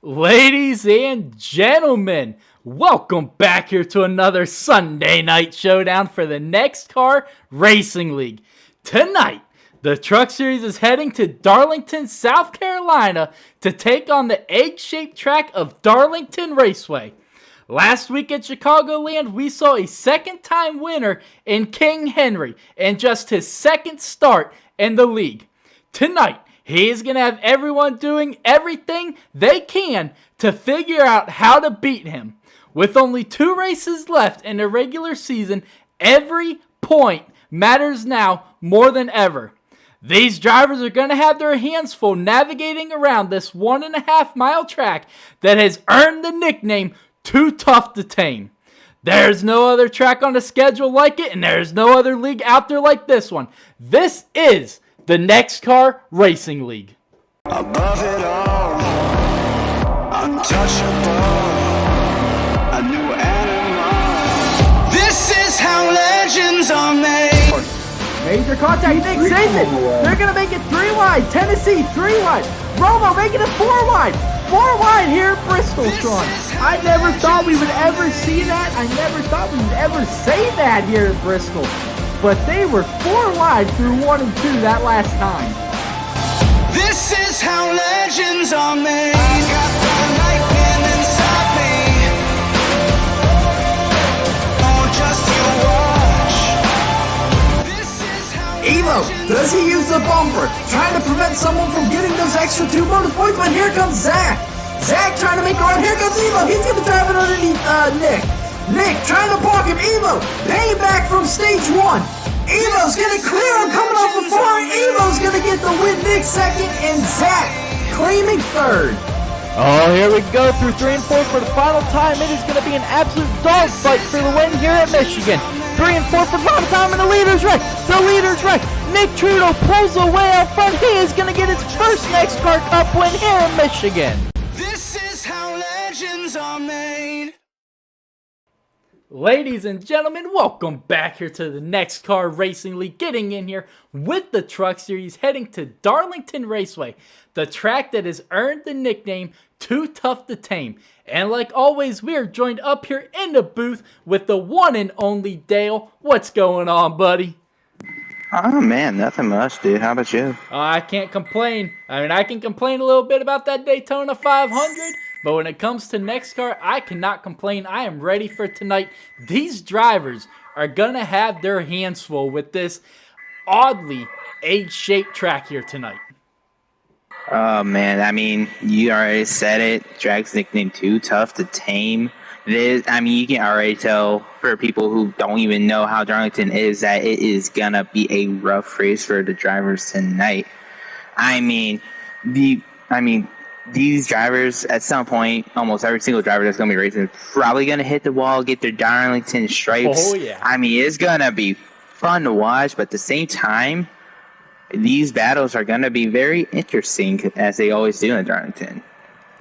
Ladies and gentlemen, welcome back here to another Sunday night showdown for the NEXXTCAR Racing League. Tonight, the Truck Series is heading to Darlington, South Carolina to take on the egg-shaped track of Darlington Raceway. Last week at Chicagoland, we saw a second-time winner in King Henry and just his second start in the league. Tonight, he is going to have everyone doing everything they can to figure out how to beat him. With only 2 races left in the regular season, every point matters now more than ever. These drivers are going to have their hands full navigating around this 1.5 mile track that has earned the nickname Too Tough to Tame. There's no other track on the schedule like it, and there's no other league out there like this one. This is the NEXXTCAR Racing League. Above it all, untouchable, a new animal. This is how legends are made. Major contact, Nick saves it. They're going to make it 3 wide. Tennessee, 3 wide. Romo making it 4 wide. 4 wide here at Bristol, Sean. I never thought we would ever see that. I never thought we would ever say that here at Bristol. But they were 4 wide through 1 and 2 that last time. This is how legends are made. I got the lightning inside me. Oh, just you watch. This is how Evo, does he use the bumper? Trying to prevent someone from getting those extra 2 bonus points, but here comes Zach. Zach trying to make a run. Here comes Evo. He's going to drive it underneath Nick. Nick trying to block him. Evo, payback from stage 1. Evo's gonna clear him coming off the floor. Evo's gonna get the win. Nick second and Zach claiming third. Oh, here we go through 3 and 4 for the final time. It is going to be an absolute dogfight for the win here at Michigan. 3 and 4 for the final time, and the leader's wreck. The leader's wreck. Nick Trudeau pulls away out front. He is going to get his first NEXXTCAR Cup win here in Michigan. this is how legends are made. Ladies and gentlemen, welcome back here to the NEXXTCAR Racing League. Getting in here with the Truck Series, heading to Darlington Raceway, the track that has earned the nickname Too Tough to Tame. And like always, we are joined up here in the booth with the one and only Dale. What's going on, buddy? Oh man, nothing much, dude. How about you? I can't complain. I mean, I can complain a little bit about that Daytona 500, but when it comes to NEXXTCAR, I cannot complain. I am ready for tonight. These drivers are going to have their hands full with this oddly egg-shaped track here tonight. Oh man, I mean, you already said it. Drag's nickname Too Tough to Tame. You can already tell for people who don't even know how Darlington is that it is gonna be a rough race for the drivers tonight. These drivers, at some point, almost every single driver that's going to be racing is probably going to hit the wall, get their Darlington stripes. Oh, yeah. It's going to be fun to watch, but at the same time, these battles are going to be very interesting, as they always do in Darlington.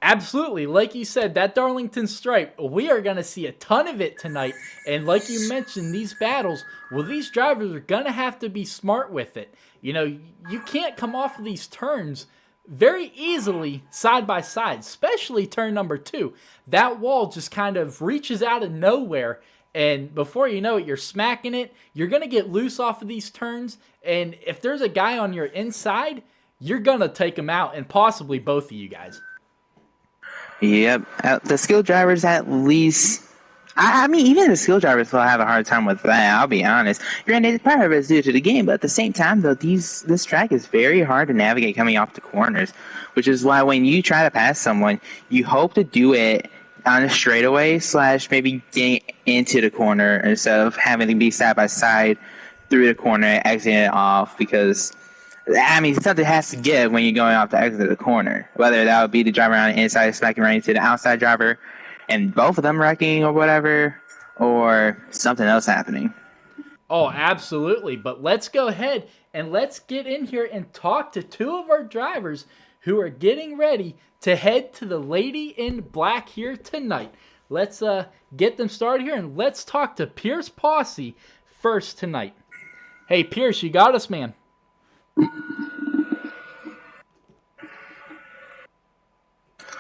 Absolutely. Like you said, that Darlington stripe, we are going to see a ton of it tonight. And like you mentioned, these battles, well, these drivers are going to have to be smart with it. You know, you can't come off of these turns very easily side by side, especially turn number 2. That wall just kind of reaches out of nowhere, and before you know it, you're smacking it. You're going to get loose off of these turns, and if there's a guy on your inside, you're going to take him out, and possibly both of you guys. Yep. The skill drivers at least... even the skill drivers will have a hard time with that, I'll be honest. Granted, part of it is due to the game, but at the same time, though, this track is very hard to navigate coming off the corners, which is why when you try to pass someone, you hope to do it on a straightaway / maybe getting into the corner instead of having to be side by side through the corner and exiting it off, because something has to give when you're going off the exit of the corner, whether that would be the driver on the inside smacking right into the outside driver, and both of them wrecking or whatever, or something else happening. Oh, absolutely. But let's go ahead and let's get in here and talk to 2 of our drivers who are getting ready to head to the Lady in Black here tonight. Let's get them started here, and let's talk to Pierce Posse first tonight. Hey, Pierce, you got us, man. Yeah,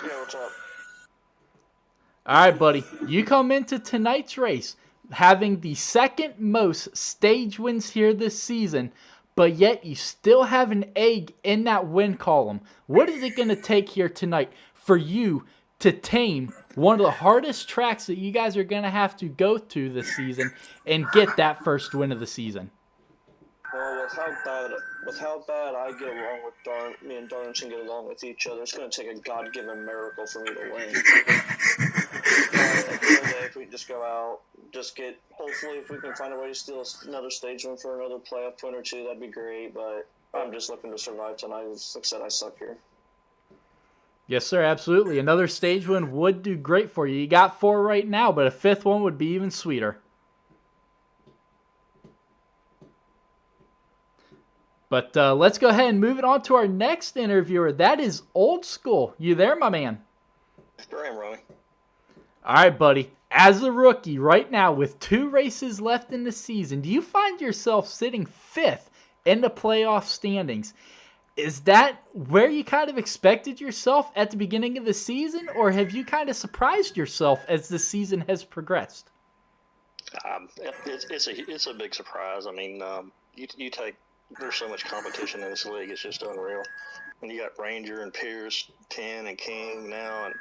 what's up? All right, buddy. You come into tonight's race having the second most stage wins here this season, but yet you still have an egg in that win column. What is it going to take here tonight for you to tame one of the hardest tracks that you guys are going to have to go to this season and get that first win of the season? Well, with how bad I get along with me and Darlington get along with each other, it's going to take a God-given miracle for me to win. At the end of the day, if we just go out, hopefully if we can find a way to steal another stage win for another playoff win or two, that'd be great, but I'm just looking to survive tonight. As I said, I suck here. Yes, sir, absolutely. Another stage win would do great for you. You got 4 right now, but a 5th one would be even sweeter. But let's go ahead and move it on to our next interviewer. That is Old School. You there, my man? Sure am, Ronnie. All right, buddy. As a rookie right now with 2 races left in the season, do you find yourself sitting 5th in the playoff standings? Is that where you kind of expected yourself at the beginning of the season, or have you kind of surprised yourself as the season has progressed? It's a big surprise. I mean, you take, there's so much competition in this league, it's just unreal. And you got Ranger and Pierce, 10 and King now, and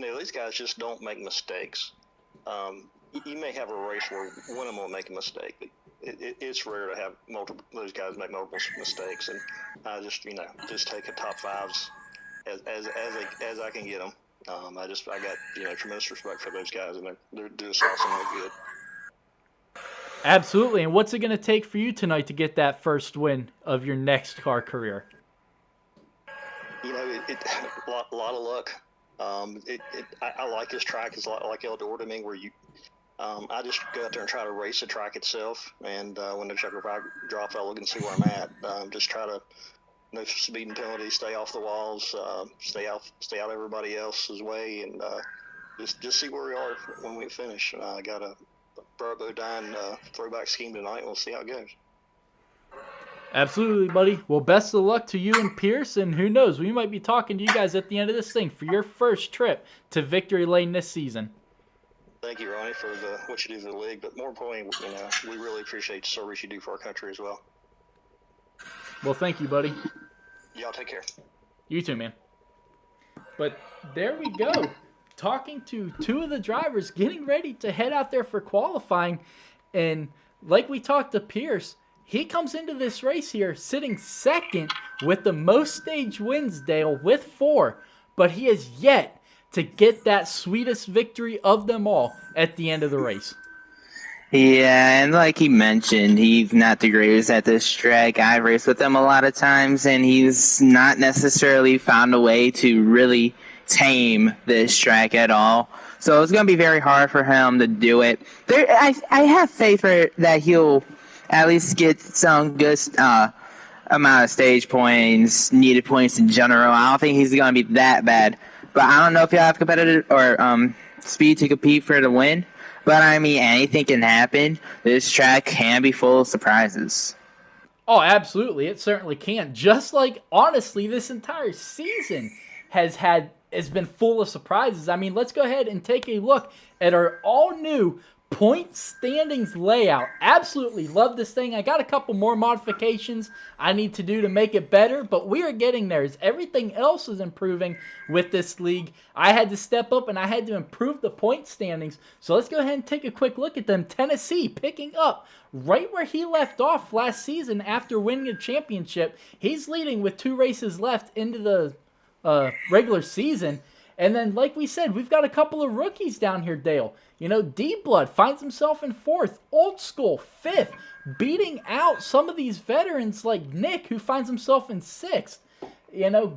these guys just don't make mistakes. You may have a race where one of them will make a mistake, but it's rare to have those guys make multiple mistakes. And I just take a top 5s as I can get them. I got tremendous respect for those guys, and they're just awesome. Good. Absolutely. And what's it going to take for you tonight to get that first win of your NEXXTCAR career? A lot of luck. I like this track. It's a lot like Eldora to me, where I just go out there and try to race the track itself. And when the checker drops, I look and see where I'm at. Just try to no speeding penalties, stay off the walls, stay out everybody else's way, and just see where we are when we finish. I got a Bravo Dine throwback scheme tonight. We'll see how it goes. Absolutely, buddy. Well, best of luck to you and Pierce, and who knows, we might be talking to you guys at the end of this thing for your first trip to Victory Lane this season. Thank you, Ronnie, for what you do for the league, but more importantly, we really appreciate the service you do for our country as well. Well, thank you, buddy. Y'all take care. You too, man. But there we go. Talking to 2 of the drivers getting ready to head out there for qualifying. And like we talked to Pierce, he comes into this race here sitting 2nd with the most stage wins, Dale, with 4. But he has yet to get that sweetest victory of them all at the end of the race. Yeah, and like he mentioned, he's not the greatest at this track. I've raced with him a lot of times, and he's not necessarily found a way to really tame this track at all. So it's going to be very hard for him to do it. I have faith that he'll at least get some good amount of stage points, needed points in general. I don't think he's going to be that bad. But I don't know if he'll have competitive or speed to compete for the win. But, I mean, anything can happen. This track can be full of surprises. Oh, absolutely. It certainly can. Just like, honestly, this entire season has been full of surprises. I mean, let's go ahead and take a look at our all-new point standings layout. Absolutely love this thing. I got a couple more modifications I need to do to make it better, but we are getting there. As everything else is improving with this league, I had to step up and I had to improve the point standings. So let's go ahead and take a quick look at them. Tennessee picking up right where he left off last season after winning a championship. He's leading with 2 races left into the regular season. And then, like we said, we've got a couple of rookies down here, Dale. D-Blood finds himself in 4th. Old School, 5th. Beating out some of these veterans like Nick, who finds himself in 6th.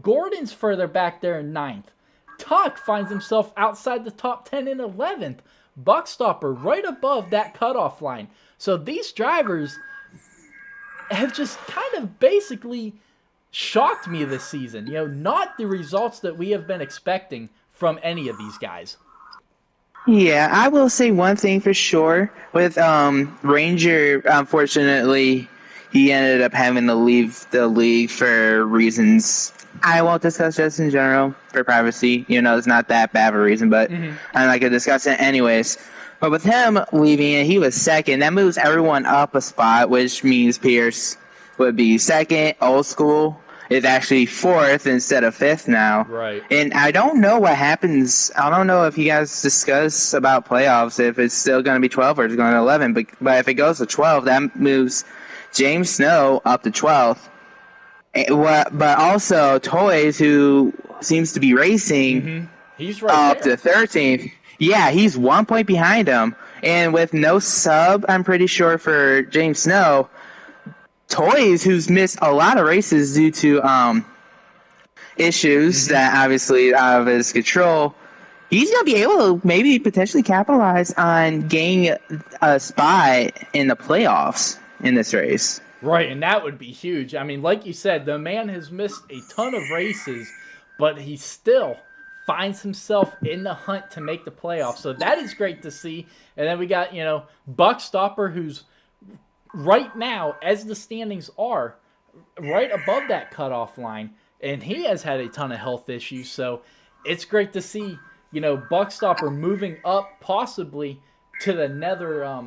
Gordon's further back there in 9th. Tuck finds himself outside the top 10 in 11th. Buckstopper right above that cutoff line. So these drivers have just kind of basically shocked me this season. Not the results that we have been expecting from any of these guys. Yeah, I will say one thing for sure. With Ranger, unfortunately, he ended up having to leave the league for reasons I won't discuss just in general for privacy. It's not that bad of a reason, but I'm not going to discuss it anyways. But with him leaving it, he was second. That moves everyone up a spot, which means Pierce would be second. Old School is actually fourth instead of fifth now. Right. And I don't know what happens. I don't know if you guys discuss about playoffs, if it's still going to be 12 or it's going to 11. But if it goes to 12, that moves James Snow up to 12th. But also Toys, who seems to be racing, he's right up there. to 13th. Yeah, he's 1 point behind him. And with no sub, I'm pretty sure, for James Snow, Toys, who's missed a lot of races due to issues that obviously out of his control, he's going to be able to maybe potentially capitalize on gaining a spot in the playoffs in this race. Right, and that would be huge. I mean, like you said, the man has missed a ton of races, but he still finds himself in the hunt to make the playoffs. So that is great to see. And then we got, Buck Stopper, who's right now, as the standings are, right above that cutoff line. And he has had a ton of health issues. So it's great to see, Buck Stopper moving up possibly to the nether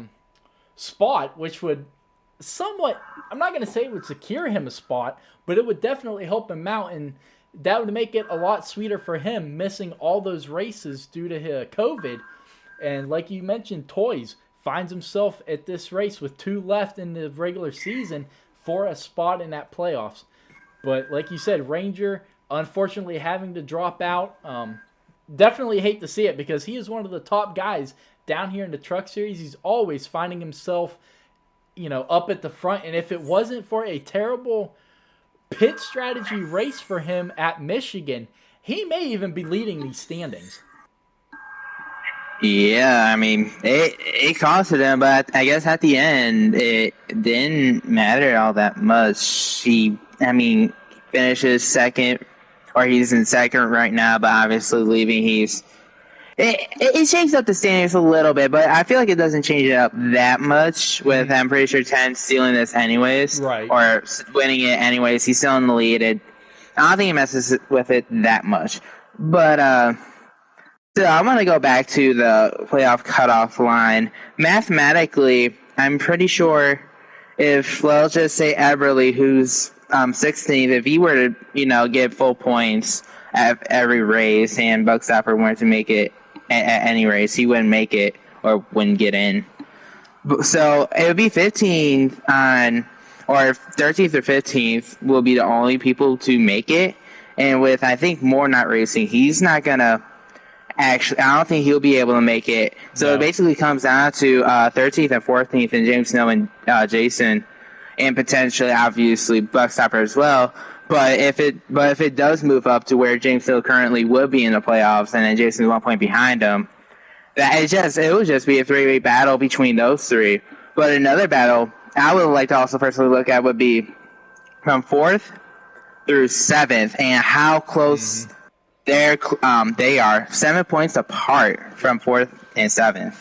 spot, which would somewhat, I'm not going to say it would secure him a spot, but it would definitely help him out. And that would make it a lot sweeter for him missing all those races due to COVID. And like you mentioned, Toys finds himself at this race with 2 left in the regular season for a spot in that playoffs. But like you said, Ranger, unfortunately having to drop out. Definitely hate to see it because he is one of the top guys down here in the Truck Series. He's always finding himself, up at the front. And if it wasn't for a terrible pit strategy race for him at Michigan, he may even be leading these standings. Yeah, I mean, it costed him, but I guess at the end, it didn't matter all that much. He finishes second, or he's in second right now, but obviously leaving, it changed up the standings a little bit, but I feel like it doesn't change it up that much with, I'm pretty sure, 10 stealing this anyways, right, or winning it anyways. He's still in the lead. I don't think he messes with it that much. But, so I'm going to go back to the playoff cutoff line. Mathematically, I'm pretty sure if, let's just say Eberly, who's 16th, if he were to, get full points at every race and Buckstopper wanted to make it at any race, he wouldn't make it or wouldn't get in. So it would be 15th or 13th or 15th will be the only people to make it. And with, I think, more not racing, he's not going to actually, I don't think he'll be able to make it. So No. It basically comes down to 13th and 14th and James Snow and Jason, and potentially, obviously, Buckstopper as well. But if it does move up to where James Hill currently would be in the playoffs, and then Jason's 1 point behind him, it would just be a 3-way battle between those three. But another battle I would like to also personally look at would be from 4th through 7th, and how close they are. 7 points apart from 4th and 7th.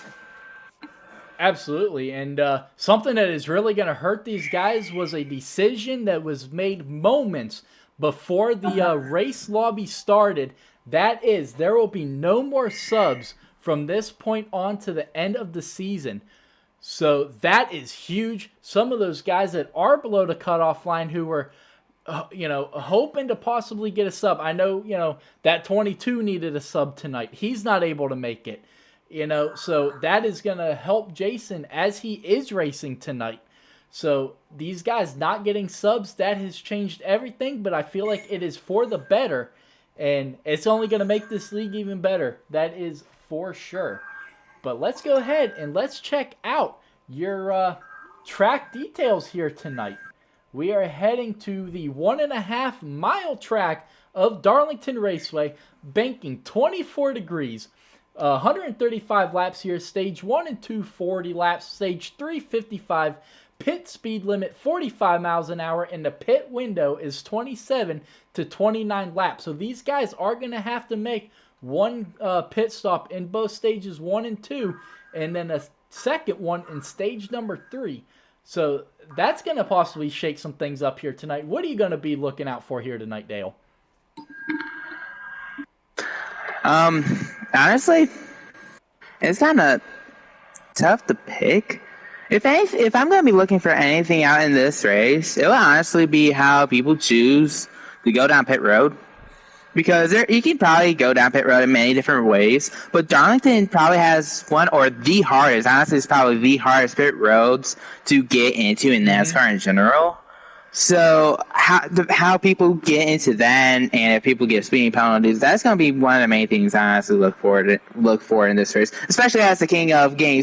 Absolutely, and something that is really going to hurt these guys was a decision that was made moments before the race lobby started. That is, there will be no more subs from this point on to the end of the season. So that is huge. Some of those guys that are below the cutoff line who were, hoping to possibly get a sub. I know, that 22 needed a sub tonight. He's not able to make it. So that is going to help Jason as he is racing tonight. So these guys not getting subs, that has changed everything, but I feel like it is for the better, and it's only going to make this league even better. That is for sure. But let's go ahead and let's check out your track details here tonight. We are heading to the 1.5 mile track of Darlington Raceway, banking 24 degrees. 135 laps here. Stage 1 and 2, 40 laps. Stage 3, 55. Pit speed limit, 45 miles an hour. And the pit window is 27 to 29 laps. So these guys are going to have to make one pit stop in both stages 1 and 2. And then a second one in stage number 3. So that's going to possibly shake some things up here tonight. What are you going to be looking out for here tonight, Dale? Honestly, it's kind of tough to pick. If I'm going to be looking for anything out in this race, it will honestly be how people choose to go down pit road. Because you can probably go down pit road in many different ways, but Darlington probably has one or the hardest, honestly, it's probably the hardest pit roads to get into in NASCAR in general. So how people get into that, and if people get speeding penalties, that's going to be one of the main things I honestly look for in this race, especially as the king of getting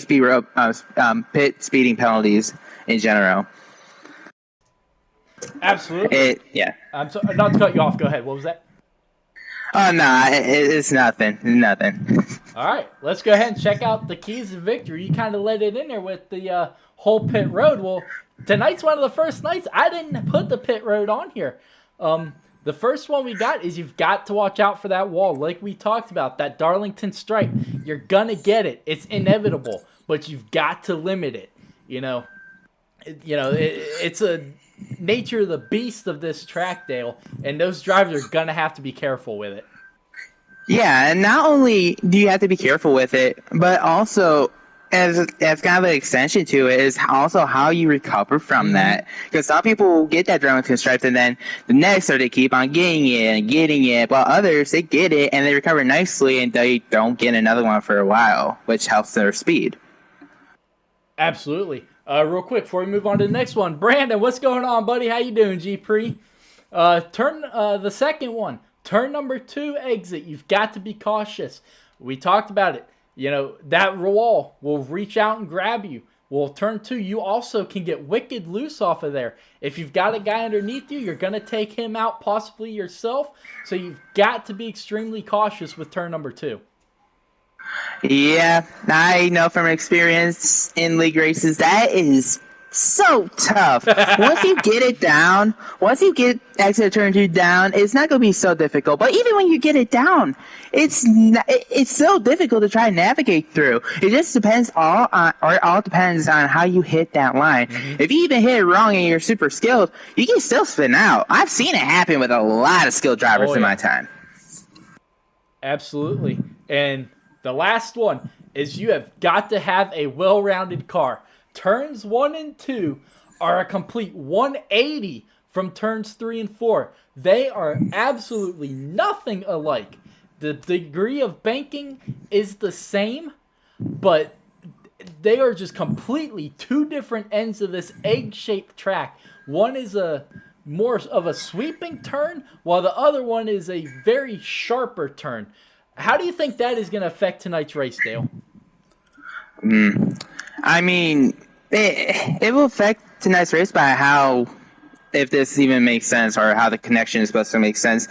pit speeding penalties in general. Absolutely. I'm sorry, not to cut you off. Go ahead. What was that? Oh, no, it's nothing. Nothing. All right, let's go ahead and check out the keys to victory. You kind of let it in there with the whole pit road. Well, tonight's one of the first nights I didn't put the pit road on here. The first one we got is you've got to watch out for that wall. Like we talked about, that Darlington stripe. You're going to get it. It's inevitable, but you've got to limit it. It's a nature of the beast of this track, Dale, and those drivers are gonna have to be careful with it. Yeah, and not only do you have to be careful with it, but also as kind of an extension to it is also how you recover from that. Because some people get that Darlington stripe, and then the next, or they keep on getting it, while others, they get it and they recover nicely and they don't get another one for a while, which helps their speed. Absolutely. Real quick, before we move on to the next one, Brandon, what's going on, buddy? How you doing, G-Pre? The second one, turn number 2 exit. You've got to be cautious. We talked about it. That wall will reach out and grab you. Well, turn 2, you also can get wicked loose off of there. If you've got a guy underneath you, you're going to take him out, possibly yourself. So you've got to be extremely cautious with turn number 2. Yeah, I know from experience in league races, that is so tough. Once you get it down, once you get exit turn 2 down, it's not going to be so difficult. But even when you get it down, it's so difficult to try and navigate through. It just depends all depends on how you hit that line. If you even hit it wrong and you're super skilled, you can still spin out. I've seen it happen with a lot of skilled drivers in my time. Absolutely. And the last one is you have got to have a well-rounded car. Turns 1 and 2 are a complete 180 from turns 3 and 4. They are absolutely nothing alike. The degree of banking is the same, but they are just completely two different ends of this egg-shaped track. One is a more of a sweeping turn, while the other one is a very sharper turn. How do you think that is going to affect tonight's race, Dale? I mean, it will affect tonight's race by how, if this even makes sense, or how the connection is supposed to make sense.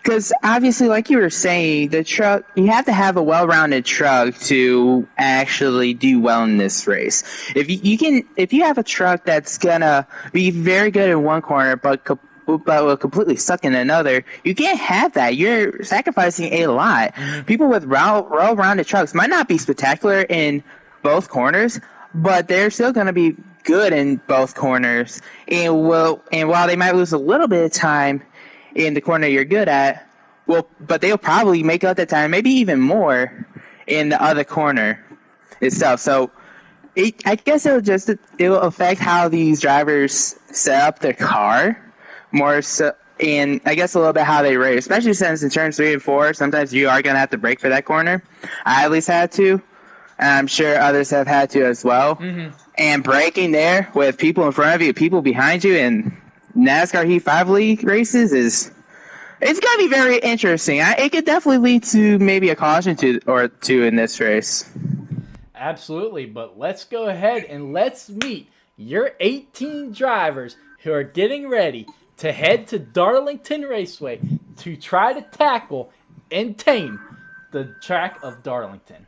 Because obviously, like you were saying, the truck, you have to have a well-rounded truck to actually do well in this race. If you have a truck that's gonna be very good in one corner, but will completely suck in another, you can't have that. You're sacrificing a lot. People with well-rounded trucks might not be spectacular in both corners, but they're still going to be good in both corners. And while they might lose a little bit of time in the corner you're good at, but they'll probably make up that time, maybe even more, in the other corner itself. So I guess it will affect how these drivers set up their car more so, and I guess a little bit how they race, especially since in turns 3 and 4, sometimes you are going to have to brake for that corner. I at least had to, and I'm sure others have had to as well. And braking there with people in front of you, people behind you in NASCAR Heat 5 League races it's going to be very interesting. It could definitely lead to maybe a caution or two in this race. Absolutely, but let's go ahead and let's meet your 18 drivers who are getting ready to head to Darlington Raceway to try to tackle and tame the track of Darlington.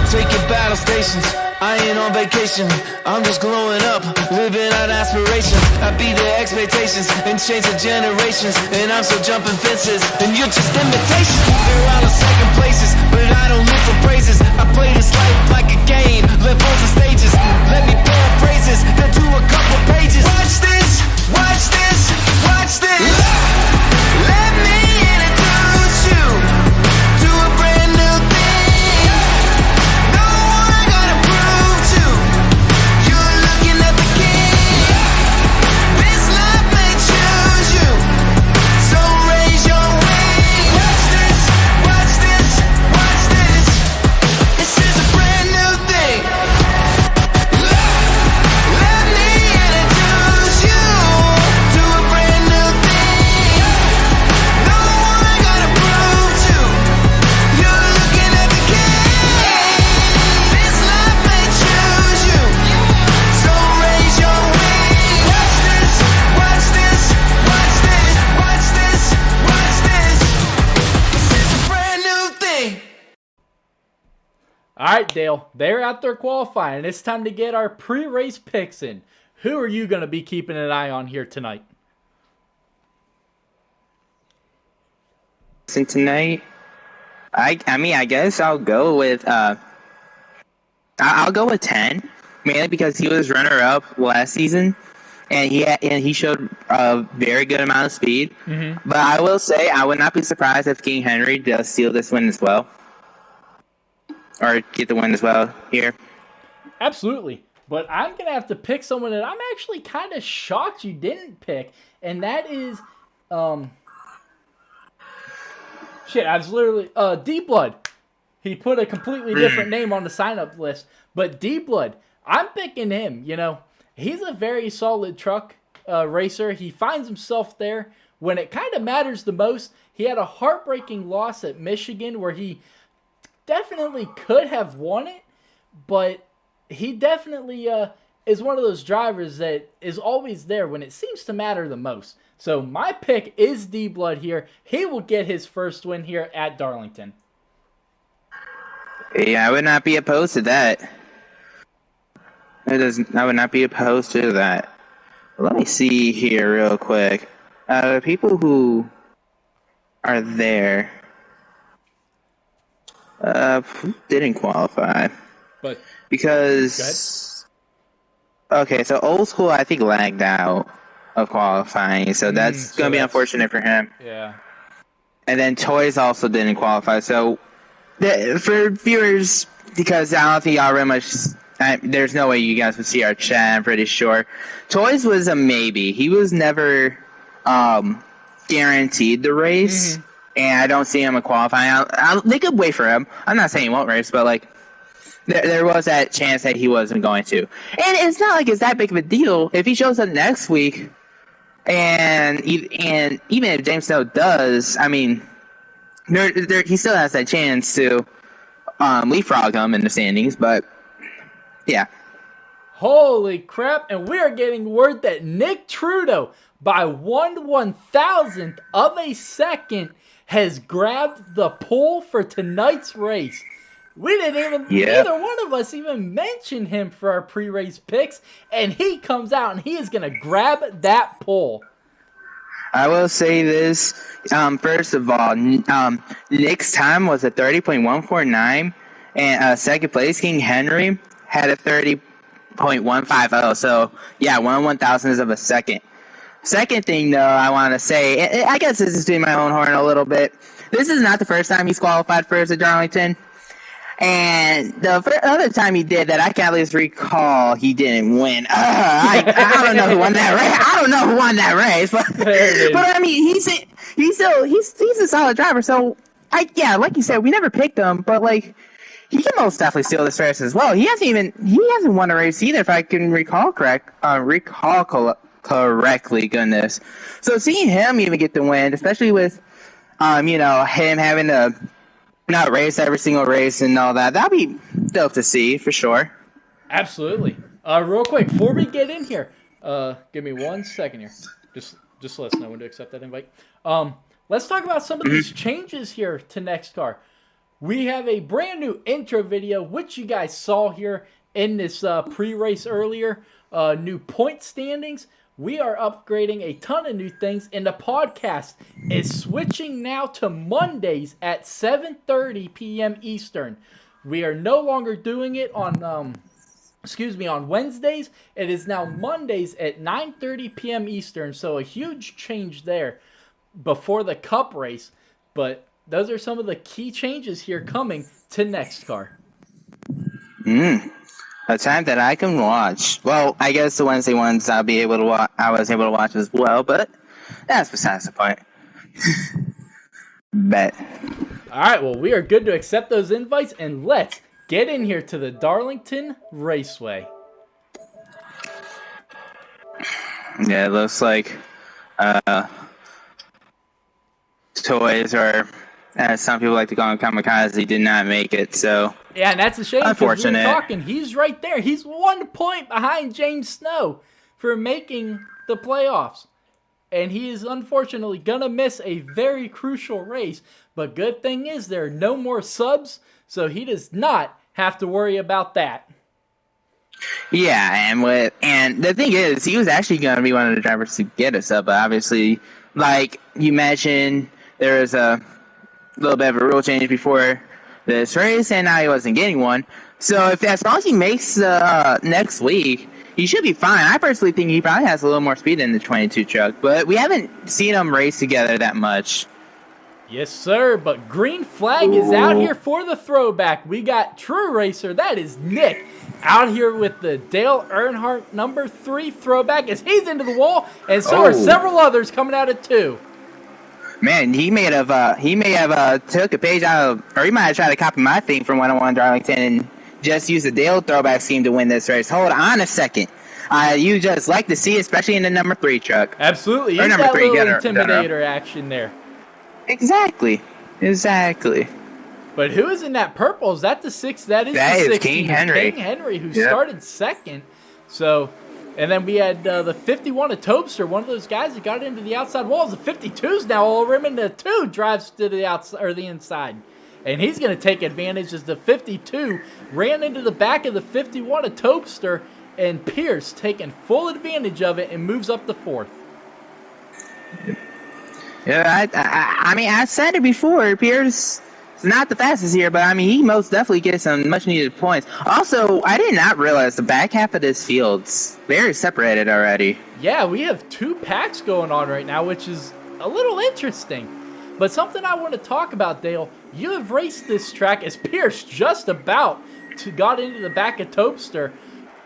Take your battle stations, I ain't on vacation, I'm just glowing up, living out aspirations. I beat the expectations and change the generations. And I'm still jumping fences, and you're just imitations. They're out of second places, but I don't live for praises. I play this life like a game, levels and stages. Let me paraphrases, then do a couple pages. Watch this, watch this, watch this. Let me introduce you to a brand new thing. No one gotta prove to. You're looking at the king. This life may choose you, so raise your wings. Watch this, watch this, watch this. This is a brand new thing. Let me introduce you to a brand new thing. No one gotta prove to. You're looking at the king. This life may choose you, so raise your wings. Watch this, watch this, watch this, watch this, watch this. This is a brand new thing. All right, Dale, they're out there qualifying. It's time to get our pre-race picks in. Who are you going to be keeping an eye on here tonight? Tonight, I mean, I guess I'll go with I'll go with 10, mainly because he was runner up last season, and he showed a very good amount of speed. Mm-hmm. But I will say I would not be surprised if King Henry does steal this win as well, or get the win as well here. Absolutely. But I'm going to have to pick someone that I'm actually kind of shocked you didn't pick, and that is, I was literally, D-Blood. He put a completely different name on the sign-up list, but D-Blood, I'm picking him, you know. He's a very solid truck racer. He finds himself there when it kind of matters the most. He had a heartbreaking loss at Michigan where he definitely could have won it, but he definitely is one of those drivers that is always there when it seems to matter the most. So my pick is D-Blood here. He will get his first win here at Darlington. Yeah, I would not be opposed to that. I would not be opposed to that. Let me see here real quick. People who are there who didn't qualify. But Because okay, so Old School I think lagged out of qualifying, so that's gonna be unfortunate for him. Yeah. And then Toys also didn't qualify. So for viewers, because I don't think y'all very much. There's no way you guys would see our chat. I'm pretty sure. Toys was a maybe. He was never guaranteed the race, and I don't see him qualifying. They could wait for him. I'm not saying he won't race, but like there was that chance that he wasn't going to. And it's not like it's that big of a deal if he shows up next week. And even if James Snow does, I mean, he still has that chance to leapfrog him in the standings. But yeah. Holy crap! And we are getting word that Nick Trudeau, by 1/1000th of a second, has grabbed the pole for tonight's race. We didn't even, neither one of us even mention him for our pre-race picks, and he comes out and he is going to grab that pole. I will say this, first of all, Nick's time was a 30.149, and second place, King Henry, had a 30.150, so yeah, 1/1000th of a second. Second thing, though, I want to say, I guess this is doing my own horn a little bit. This is not the first time he's qualified first at Darlington. And the other time he did that, I can at least recall he didn't win. I don't know who won that race. I don't know who won that race, but I mean, he's a solid driver. So like you said, we never picked him, but like he can most definitely steal this race as well. He hasn't won a race either, if I can recall correctly. Goodness. So seeing him even get the win, especially with him having to not race every single race and all that, that'd be dope to see for sure. Absolutely. Real quick, before we get in here, give me 1 second here. Just let us know when to accept that invite. Let's talk about some of these changes here to NEXXTCAR. We have a brand new intro video, which you guys saw here in this pre-race earlier, new point standings. We are upgrading a ton of new things, and the podcast is switching now to Mondays at 7:30 p.m. Eastern. We are no longer doing it on on Wednesdays. It is now Mondays at 9:30 p.m. Eastern, so a huge change there before the Cup race. But those are some of the key changes here coming to NEXXTCAR. A time that I can watch. Well, I guess the Wednesday ones I was able to watch as well, but that's besides the point. Bet. All right, well, we are good to accept those invites, and let's get in here to the Darlington Raceway. Yeah, it looks like toys, or as some people like to call them, kamikaze, did not make it, so... Yeah, and that's a shame because we were unfortunate. talking. He's right there. He's 1 point behind James Snow for making the playoffs. And he is unfortunately going to miss a very crucial race. But good thing is there are no more subs, so he does not have to worry about that. Yeah, and the thing is, he was actually going to be one of the drivers to get a sub, but obviously, like you mentioned, there was a little bit of a rule change before this race, and now he wasn't getting one. So as long as he makes next week, he should be fine. I personally think he probably has a little more speed than the 22 truck, but we haven't seen them race together that much. Yes, sir, but green flag is out here for the throwback. We got True Racer, that is Nick, out here with the Dale Earnhardt number 3 throwback as he's into the wall, and so are several others coming out of 2. Man, he may have took a page out of, or he might have tried to copy my thing from when I won Darlington and just use the Dale throwback scheme to win this race. Hold on a second. You just like to see, especially in the number 3 truck. Absolutely. He's number got 3 little intimidator action there. Exactly. But who is in that purple? Is that the 6? That is the 16. King Henry. King Henry, who started second. So, and then we had the 51 of Tobster, one of those guys that got into the outside walls. The 52's now all rim into 2, drives to the outside or the inside. And he's going to take advantage as the 52 ran into the back of the 51 of Tobster, and Pierce taking full advantage of it and moves up to 4th. Yeah, I mean, I said it before. Pierce is not the fastest here, but I mean, he most definitely gets some much needed points. Also, I did not realize the back half of this field's very separated already. Yeah, we have 2 packs going on right now, which is a little interesting. But something I want to talk about, Dale, you have raced this track as Pierce just about got into the back of Tobster.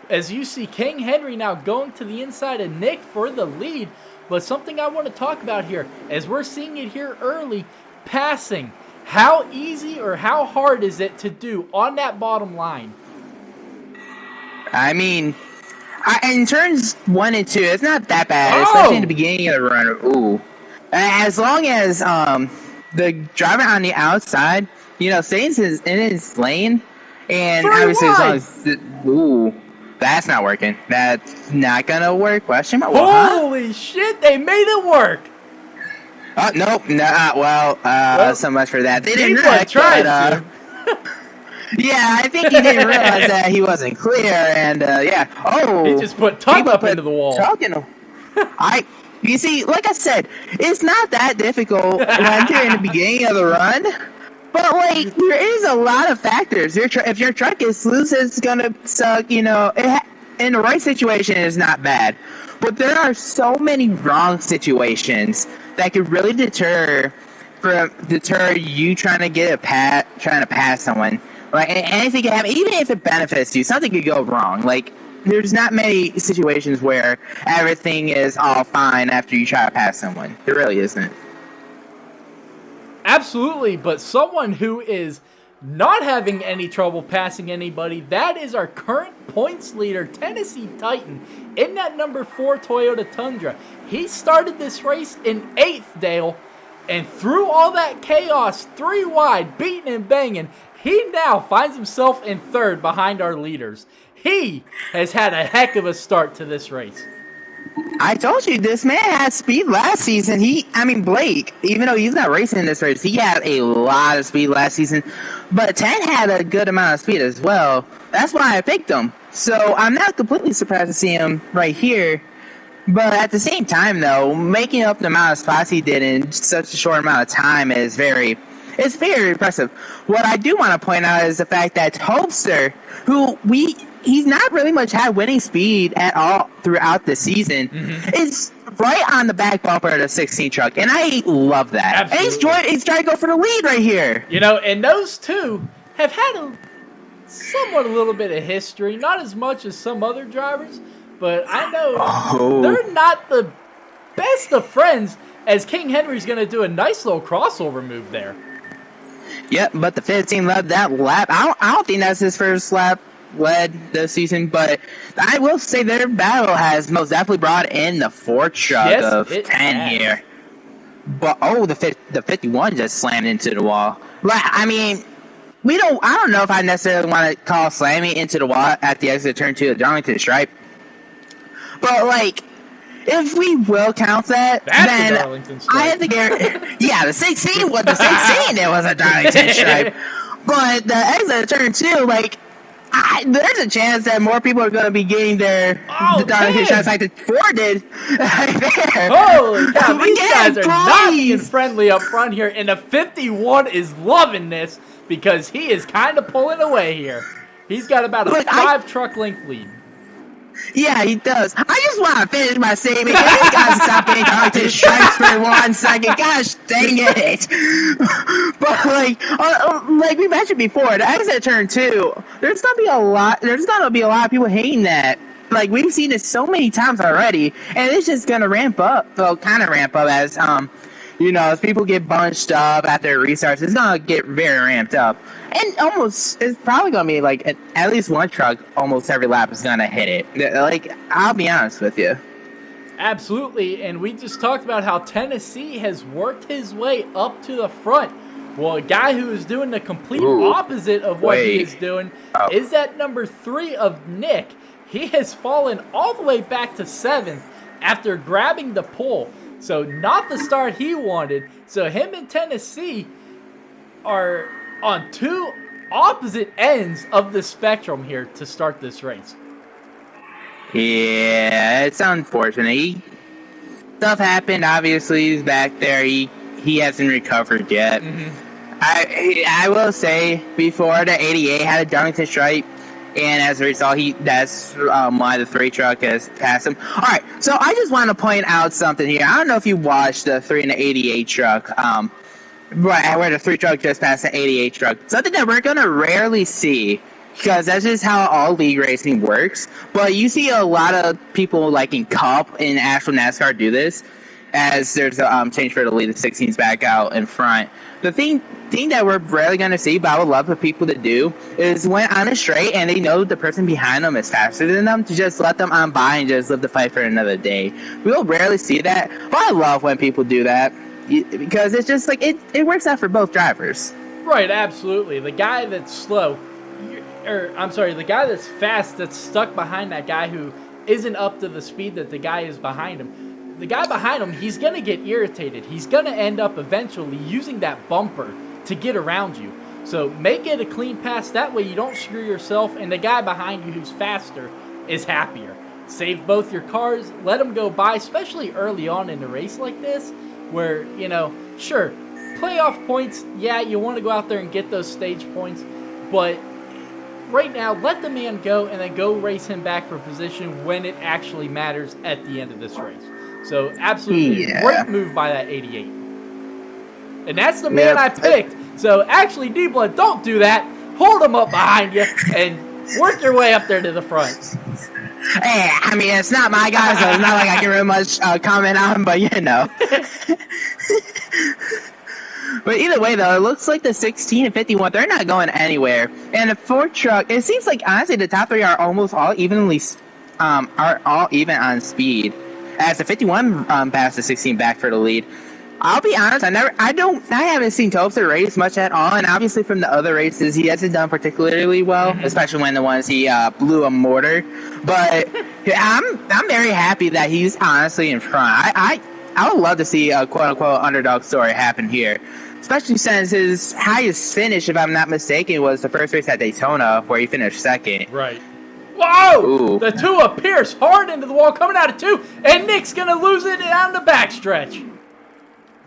As you see King Henry now going to the inside of Nick for the lead. But something I want to talk about here, as we're seeing it here early, passing. How easy or how hard is it to do on that bottom line? I mean, in turns 1 and 2, it's not that bad, especially in the beginning of the run. Ooh. As long as the driver on the outside, stays in his lane, and obviously as long as that's not working. That's not gonna work. Question mark. Holy shit! They made it work. Oh nope. Well, so much for that. They didn't try to. Yeah, I think he didn't realize that he wasn't clear, and he just put tongue up into the wall. You see, like I said, it's not that difficult when you're in the beginning of the run. But, there is a lot of factors. If your truck is loose, it's going to suck, in the right situation, it's not bad. But there are so many wrong situations that could really deter you trying to pass someone. Anything can happen, even if it benefits you, something could go wrong. There's not many situations where everything is all fine after you try to pass someone. There really isn't. Absolutely, but someone who is not having any trouble passing anybody, that is our current points leader, Tennessee Titan, in that number 4 Toyota Tundra. He started this race in 8th, Dale, and through all that chaos, 3 wide, beating and banging, he now finds himself in 3rd behind our leaders. He has had a heck of a start to this race. I told you, this man had speed last season. Blake, even though he's not racing in this race, he had a lot of speed last season. But 10 had a good amount of speed as well. That's why I picked him. So I'm not completely surprised to see him right here. But at the same time, though, making up the amount of spots he did in such a short amount of time is very impressive. What I do want to point out is the fact that Topster, he's not really much had winning speed at all throughout the season, is right on the back bumper of the 16 truck, and I love that. Absolutely. And he's trying to go for the lead right here. You know, and those two have had a little bit of history, not as much as some other drivers, but I know they're not the best of friends, as King Henry's going to do a nice little crossover move there. Yep, but the 15 led that lap. I don't think that's his first lap led this season, but I will say their battle has most definitely brought in the 4 truck of 10 here. But the 51 just slammed into the wall. Like, I mean, I don't know if I necessarily want to call slamming into the wall at the exit of turn 2 of Darlington Stripe. But like, if we will count that, then I have to guarantee. Yeah, the 16 was the 16. It was a Darlington Stripe. But the exit of turn 2, like, there's a chance that more people are going to be getting the Darlington Stripes like the 4 did right there. Holy cow, these guys are not being friendly up front here, and the 51 is loving this because he is kind of pulling away here. He's got about a 5 truck length lead. Yeah, he does. I just want to finish by saying, man, you guys stop getting Darlington Stripes for 1 second. Gosh dang it. But like we mentioned before, the exit turn 2, there's gonna be a lot of people hating that. Like, we've seen it so many times already, and it's just gonna ramp up. Well, kind of ramp up as as people get bunched up after restarts, it's gonna get very ramped up. And it's probably gonna be like at least 1 truck almost every lap is gonna hit it. Like, I'll be honest with you. Absolutely, and we just talked about how Tennessee has worked his way up to the front. Well, a guy who is doing the complete opposite of what he is doing is at number 3 of Nick. He has fallen all the way back to 7th after grabbing the pole. So not the start he wanted. So him and Tennessee are on 2 opposite ends of the spectrum here to start this race. Yeah, it's unfortunate. Stuff happened. Obviously, he's back there. He hasn't recovered yet. I will say, before the 88 had a Darlington Stripe, and as a result, that's why the 3 truck has passed him. All right, so I just want to point out something here. I don't know if you watched the 3 and the 88 truck, where the 3 truck just passed the 88 truck. Something that we're going to rarely see, because that's just how all league racing works. But you see a lot of people, like in Cup, in actual NASCAR, do this, as there's a change for the lead, the 16's back out in front. The thing that we're rarely going to see, but I would love for people to do, is when on a straight and they know the person behind them is faster than them, to just let them on by and just live the fight for another day. We'll rarely see that, but I love when people do that, because it's just like, it works out for both drivers. Right, absolutely. The guy that's slow, the guy that's fast, that's stuck behind that guy who isn't up to the speed that the guy is behind him. The guy behind him, he's going to get irritated. He's going to end up eventually using that bumper to get around you. So make it a clean pass. That way you don't screw yourself, and the guy behind you who's faster is happier. Save both your cars. Let them go by, especially early on in a race like this, where, sure, playoff points, yeah, you want to go out there and get those stage points, but right now, let the man go and then go race him back for position when it actually matters at the end of this race. So, absolutely great move by that 88. And that's the man I picked. So, actually, D-Blood, don't do that. Hold him up behind you and work your way up there to the front. Hey, I mean, it's not my guy, so it's not like I can really much comment on him, but But either way, though, it looks like the 16 and 51, they're not going anywhere. And the 4 truck, it seems like, honestly, the top 3 are almost all even on speed. As the 51 passed the 16 back for the lead. I'll be honest, I haven't seen Topster race much at all, and obviously from the other races, he hasn't done particularly well, especially when the ones he blew a mortar. But I'm very happy that he's honestly in front. I would love to see a quote-unquote underdog story happen here, especially since his highest finish, if I'm not mistaken, was the first race at Daytona, where he finished 2nd. Right. Whoa! Ooh. The 2 of Pierce hard into the wall, coming out of 2, and Nick's going to lose it down the backstretch.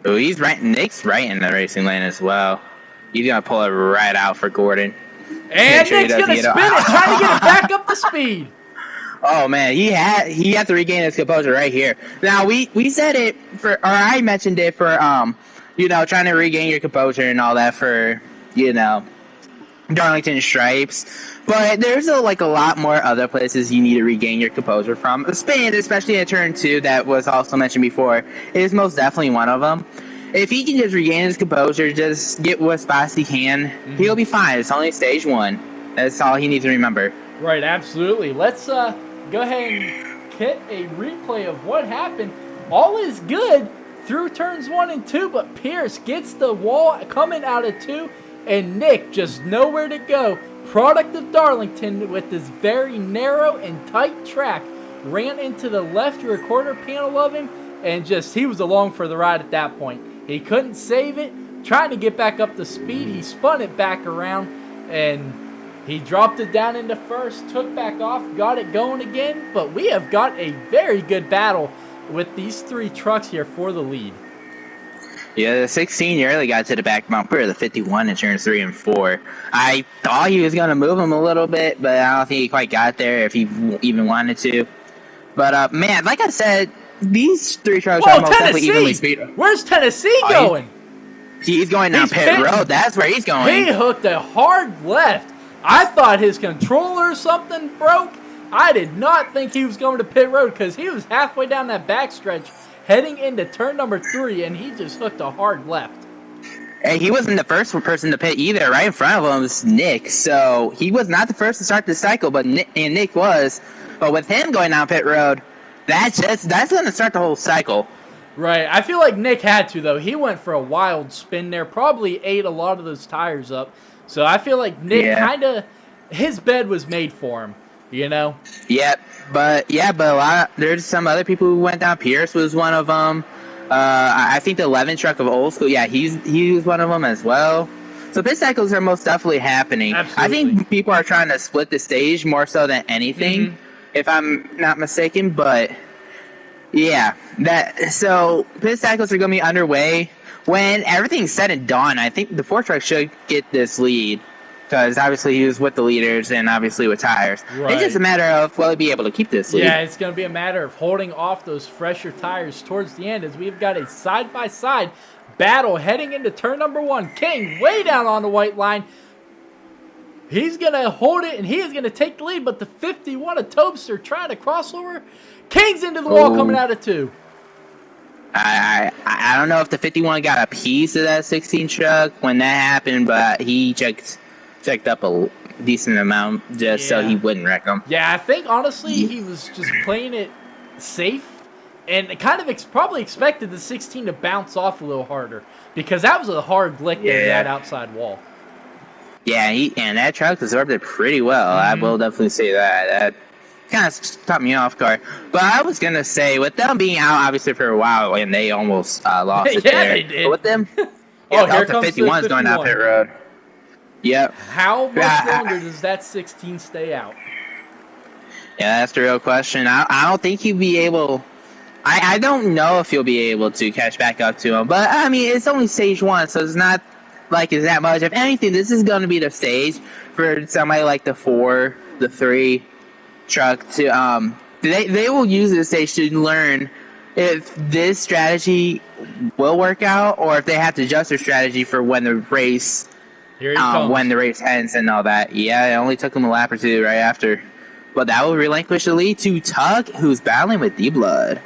Oh, he's right. Nick's right in the racing lane as well. He's going to pull it right out for Gordon. And sure he Nick's going to doesn't spin get it, trying to get it back up to speed. Oh man, he had to regain his composure right here. Now we said it for, or I mentioned it for trying to regain your composure and all that for Darlington Stripes. But there's a lot more other places you need to regain your composure from. Spin, especially in turn 2, that was also mentioned before, is most definitely one of them. If he can just regain his composure, just get what spots he can, he'll be fine. It's only stage 1. That's all he needs to remember. Right, absolutely. Let's go ahead and get a replay of what happened. All is good through turns 1 and 2, but Pierce gets the wall coming out of 2, and Nick just nowhere to go. Product of Darlington with this very narrow and tight track ran into the left rear quarter panel of him, and he was along for the ride at that point. He couldn't save it. Trying to get back up to speed, he spun it back around, and he dropped it down into first, took back off, got it going again, but we have got a very good battle with these 3 trucks here for the lead. Yeah, the 16 nearly got to the back bumper, the 51 in turns 3 and 4. I thought he was going to move him a little bit, but I don't think he quite got there if he even wanted to. But, man, like I said, these 3 trucks are most definitely evenly speed. Where's Tennessee going? He's going down pit road. That's where he's going. He hooked a hard left. I thought his controller or something broke. I did not think he was going to pit road because he was halfway down that backstretch heading into turn number 3, and he just hooked a hard left. And he wasn't the first person to pit either. Right in front of him was Nick. So he was not the first to start the cycle, but Nick was. But with him going down pit road, that's going to start the whole cycle. Right. I feel like Nick had to, though. He went for a wild spin there, probably ate a lot of those tires up. So I feel like Nick his bed was made for him, Yep. But there's some other people who went down. Pierce was one of them. I think the 11 truck of old school, he was one of them as well. So pit cycles are most definitely happening. Absolutely. I think people are trying to split the stage more so than anything, if I'm not mistaken. But yeah, so pit cycles are going to be underway. When everything's said and done, I think the 4 truck should get this lead. Because obviously he was with the leaders and obviously with tires. Right. It's just a matter of, will he be able to keep this lead? Yeah, it's going to be a matter of holding off those fresher tires towards the end as we've got a side-by-side battle heading into turn number 1. King way down on the white line. He's going to hold it and he is going to take the lead, but the 51 of Tobster trying to cross over. King's into the wall coming out of 2. I don't know if the 51 got a piece of that 16 truck when that happened, but he checked up a decent amount just so he wouldn't wreck them. Yeah, I think honestly he was just playing it safe and kind of probably expected the 16 to bounce off a little harder because that was a hard lick into that outside wall. Yeah, and that truck absorbed it pretty well. I will definitely say that. That kind of caught me off guard. But I was going to say, with them being out obviously for a while, and they almost lost it there. They did. But with them, here comes the 51's going down pit road. Yep. How much longer does that 16 stay out? Yeah, that's the real question. I don't think he'll be able... I don't know if he'll be able to catch back up to him. But, I mean, it's only stage 1, so it's not like it's that much. If anything, this is going to be the stage for somebody like the 4, the 3 truck to... They will use this stage to learn if this strategy will work out or if they have to adjust their strategy for when the race... when the race ends and all that. Yeah, it only took him a lap or 2 right after. But that will relinquish the lead to Tuck, who's battling with D-Blood.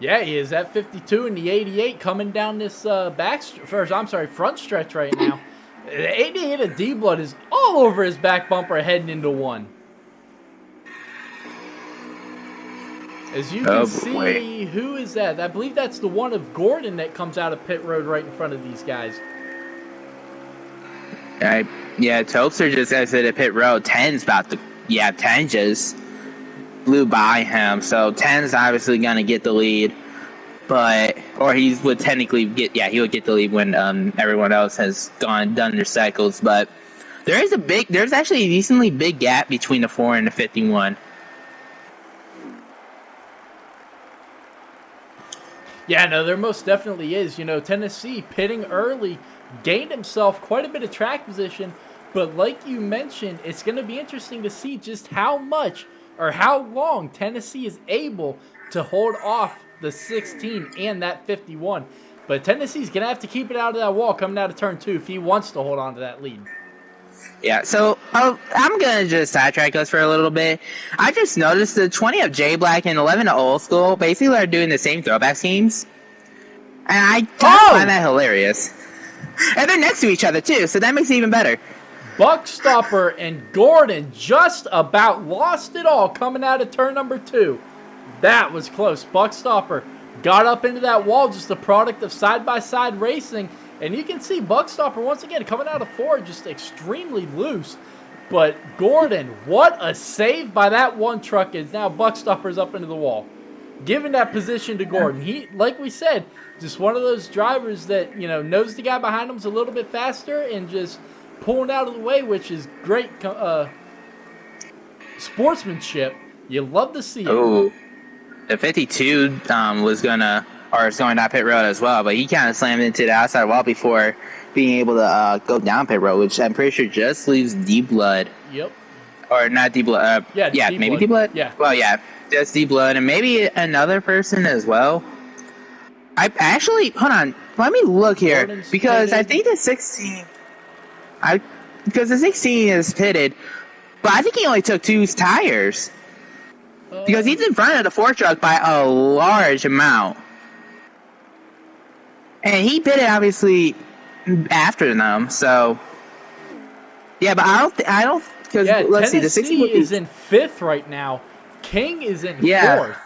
Yeah, he is at 52 in the 88 coming down this front stretch right now. The 88 of D-Blood is all over his back bumper heading into 1. As you can see, who is that? I believe that's the one of Gordon that comes out of pit road right in front of these guys. Topster just exited at pit road. 10's about to... Yeah, 10 just blew by him. So 10's obviously going to get the lead. Or he would technically get... Yeah, he would get the lead when everyone else has done their cycles. But There's actually a decently big gap between the 4 and the 51. Yeah, no, there most definitely is. You know, Tennessee pitting early gained himself quite a bit of track position, but like you mentioned, it's going to be interesting to see just how much or how long Tennessee is able to hold off the 16 and that 51. But Tennessee's going to have to keep it out of that wall coming out of turn 2 if he wants to hold on to that lead. Yeah, so I'm going to just sidetrack us for a little bit. I just noticed the 20 of J Black and 11 of Old School basically are doing the same throwback schemes. And I find that hilarious. And they're next to each other, too, so that makes it even better. Buckstopper and Gordon just about lost it all coming out of turn number 2. That was close. Buckstopper got up into that wall, just a product of side-by-side racing. And you can see Buckstopper, once again, coming out of 4, just extremely loose. But Gordon, what a save by that one truck, is now Buckstopper's up into the wall. Giving that position to Gordon. He, like we said, just one of those drivers that, you know, knows the guy behind him's a little bit faster and just pulling out of the way, which is great sportsmanship. You love to see it. Oh, the 52 is going down pit road as well, but he kind of slammed into the outside wall before being able to go down pit road, which I'm pretty sure just leaves D-Blood. Yep. Or not D-Blood. Maybe D-Blood? Yeah. Well, yeah, just D-Blood, and maybe another person as well. I actually, hold on, let me look here, Gordon's because pitted. I think the 16, because the 16 is pitted, but I think he only took 2 tires. Because he's in front of the 4 truck by a large amount. And he pitted, obviously, after them, so... Yeah, but I don't... Because, let's see, the 16 is in 5th right now. King is in 4th.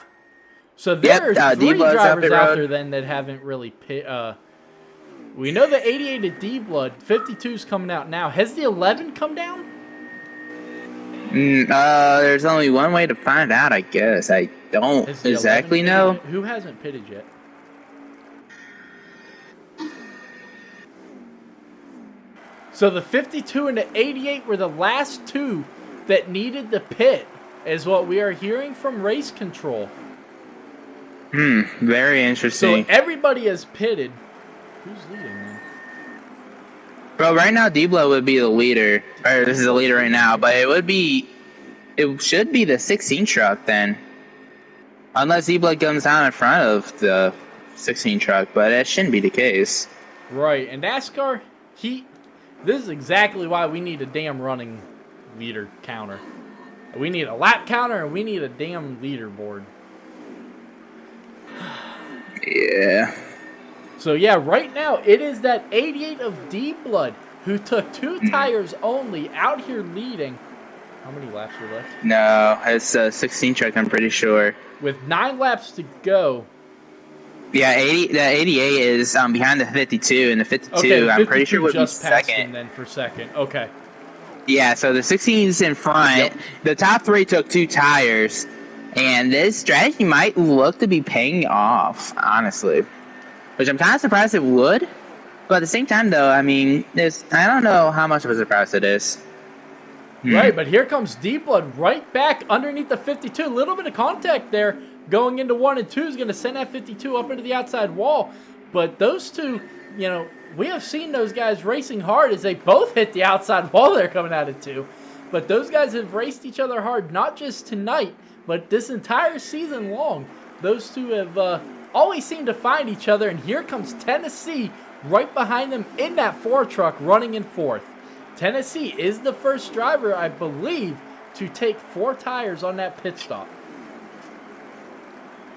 So there are 3 drivers out there then that haven't really pit... we know the 88 at D-Blood. 52's coming out now. Has the 11 come down? There's only one way to find out, I guess. I don't exactly know. Who hasn't pitted yet? So the 52 and the 88 were the last 2 that needed the pit, is what we are hearing from race control. Very interesting. So everybody has pitted. Who's leading then? Bro, right now D-Blood would be the leader. Or this is the leader right now, but it should be the 16 truck then. Unless D-Blood comes down in front of the 16 truck, but that shouldn't be the case. Right, and NASCAR, this is exactly why we need a damn running leader counter. We need a lap counter and we need a damn leaderboard. Yeah. So yeah, right now it is that 88 of D-Blood who took 2 tires only out here leading. How many laps are left? No, it's a 16 truck, I'm pretty sure. With 9 laps to go. Yeah, the 88 is behind the 52, and the 52, I'm pretty sure would be second. Then for second, okay. Yeah, so the 16 is in front. Yep. The top 3 took 2 tires, and this strategy might look to be paying off, honestly. Which I'm kind of surprised it would. But at the same time, though, I mean, I don't know how much of a surprise it is. Right, but here comes D-Blood right back underneath the 52. A little bit of contact there going into 1 and 2 is going to send that 52 up into the outside wall. But those two, you know, we have seen those guys racing hard as they both hit the outside wall there coming out of 2. But those guys have raced each other hard, not just tonight, but this entire season long. Those two have always seemed to find each other, and here comes Tennessee right behind them in that 4 truck running in 4th. Tennessee is the first driver, I believe, to take 4 tires on that pit stop.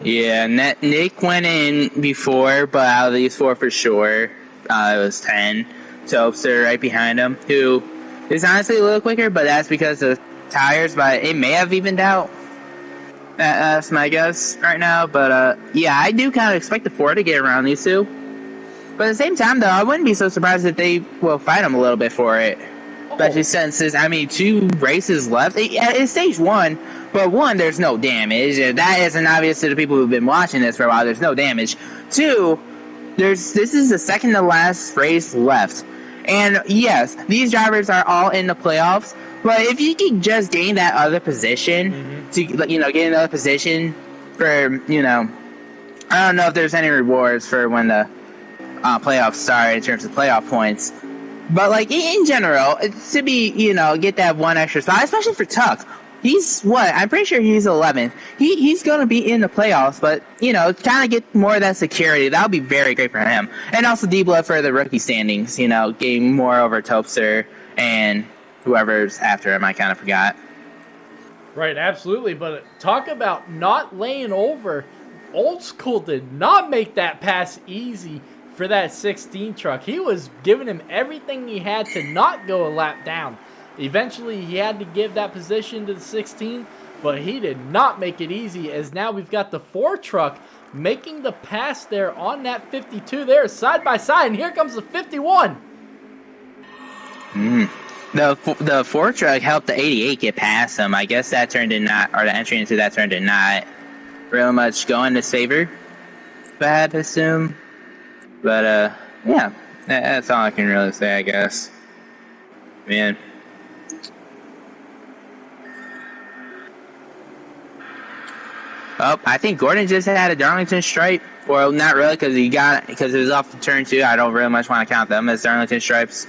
Yeah, Nick went in before, but out of these 4 for sure, it was 10. Topster right behind him, who is honestly a little quicker, but that's because the tires, but it may have evened out. That's my guess right now, but yeah, I do kind of expect the 4 to get around these 2. But at the same time, though, I wouldn't be so surprised if they will fight them a little bit for it. Especially since there's, 2 races left. It's stage 1, but 1, there's no damage. That isn't obvious to the people who've been watching this for a while. There's no damage. 2, this is the second to last race left. And yes, these drivers are all in the playoffs. But if you can just gain that other position to get another position for I don't know if there's any rewards for when the playoffs start in terms of playoff points. But like in general, to be get that one extra spot, especially for Tuck. He's what? I'm pretty sure he's 11th. He's going to be in the playoffs, but kind of get more of that security. That'll be very great for him. And also D-Blood for the rookie standings. Getting more over Topster and whoever's after him. I kind of forgot. Right, absolutely. But talk about not laying over. Old School did not make that pass easy for that 16 truck. He was giving him everything he had to not go a lap down. Eventually, he had to give that position to the 16, but he did not make it easy, as now we've got the 4 truck making the pass there on that 52 there, side by side, and here comes the 51. The 4 truck helped the 88 get past him. I guess that the entry into that turn did not really much go in his favor, if I had to assume. But, yeah, that's all I can really say, I guess. Man. Oh, I think Gordon just had a Darlington stripe. Well, not really, because it was off the turn 2. I don't really much want to count them as Darlington stripes.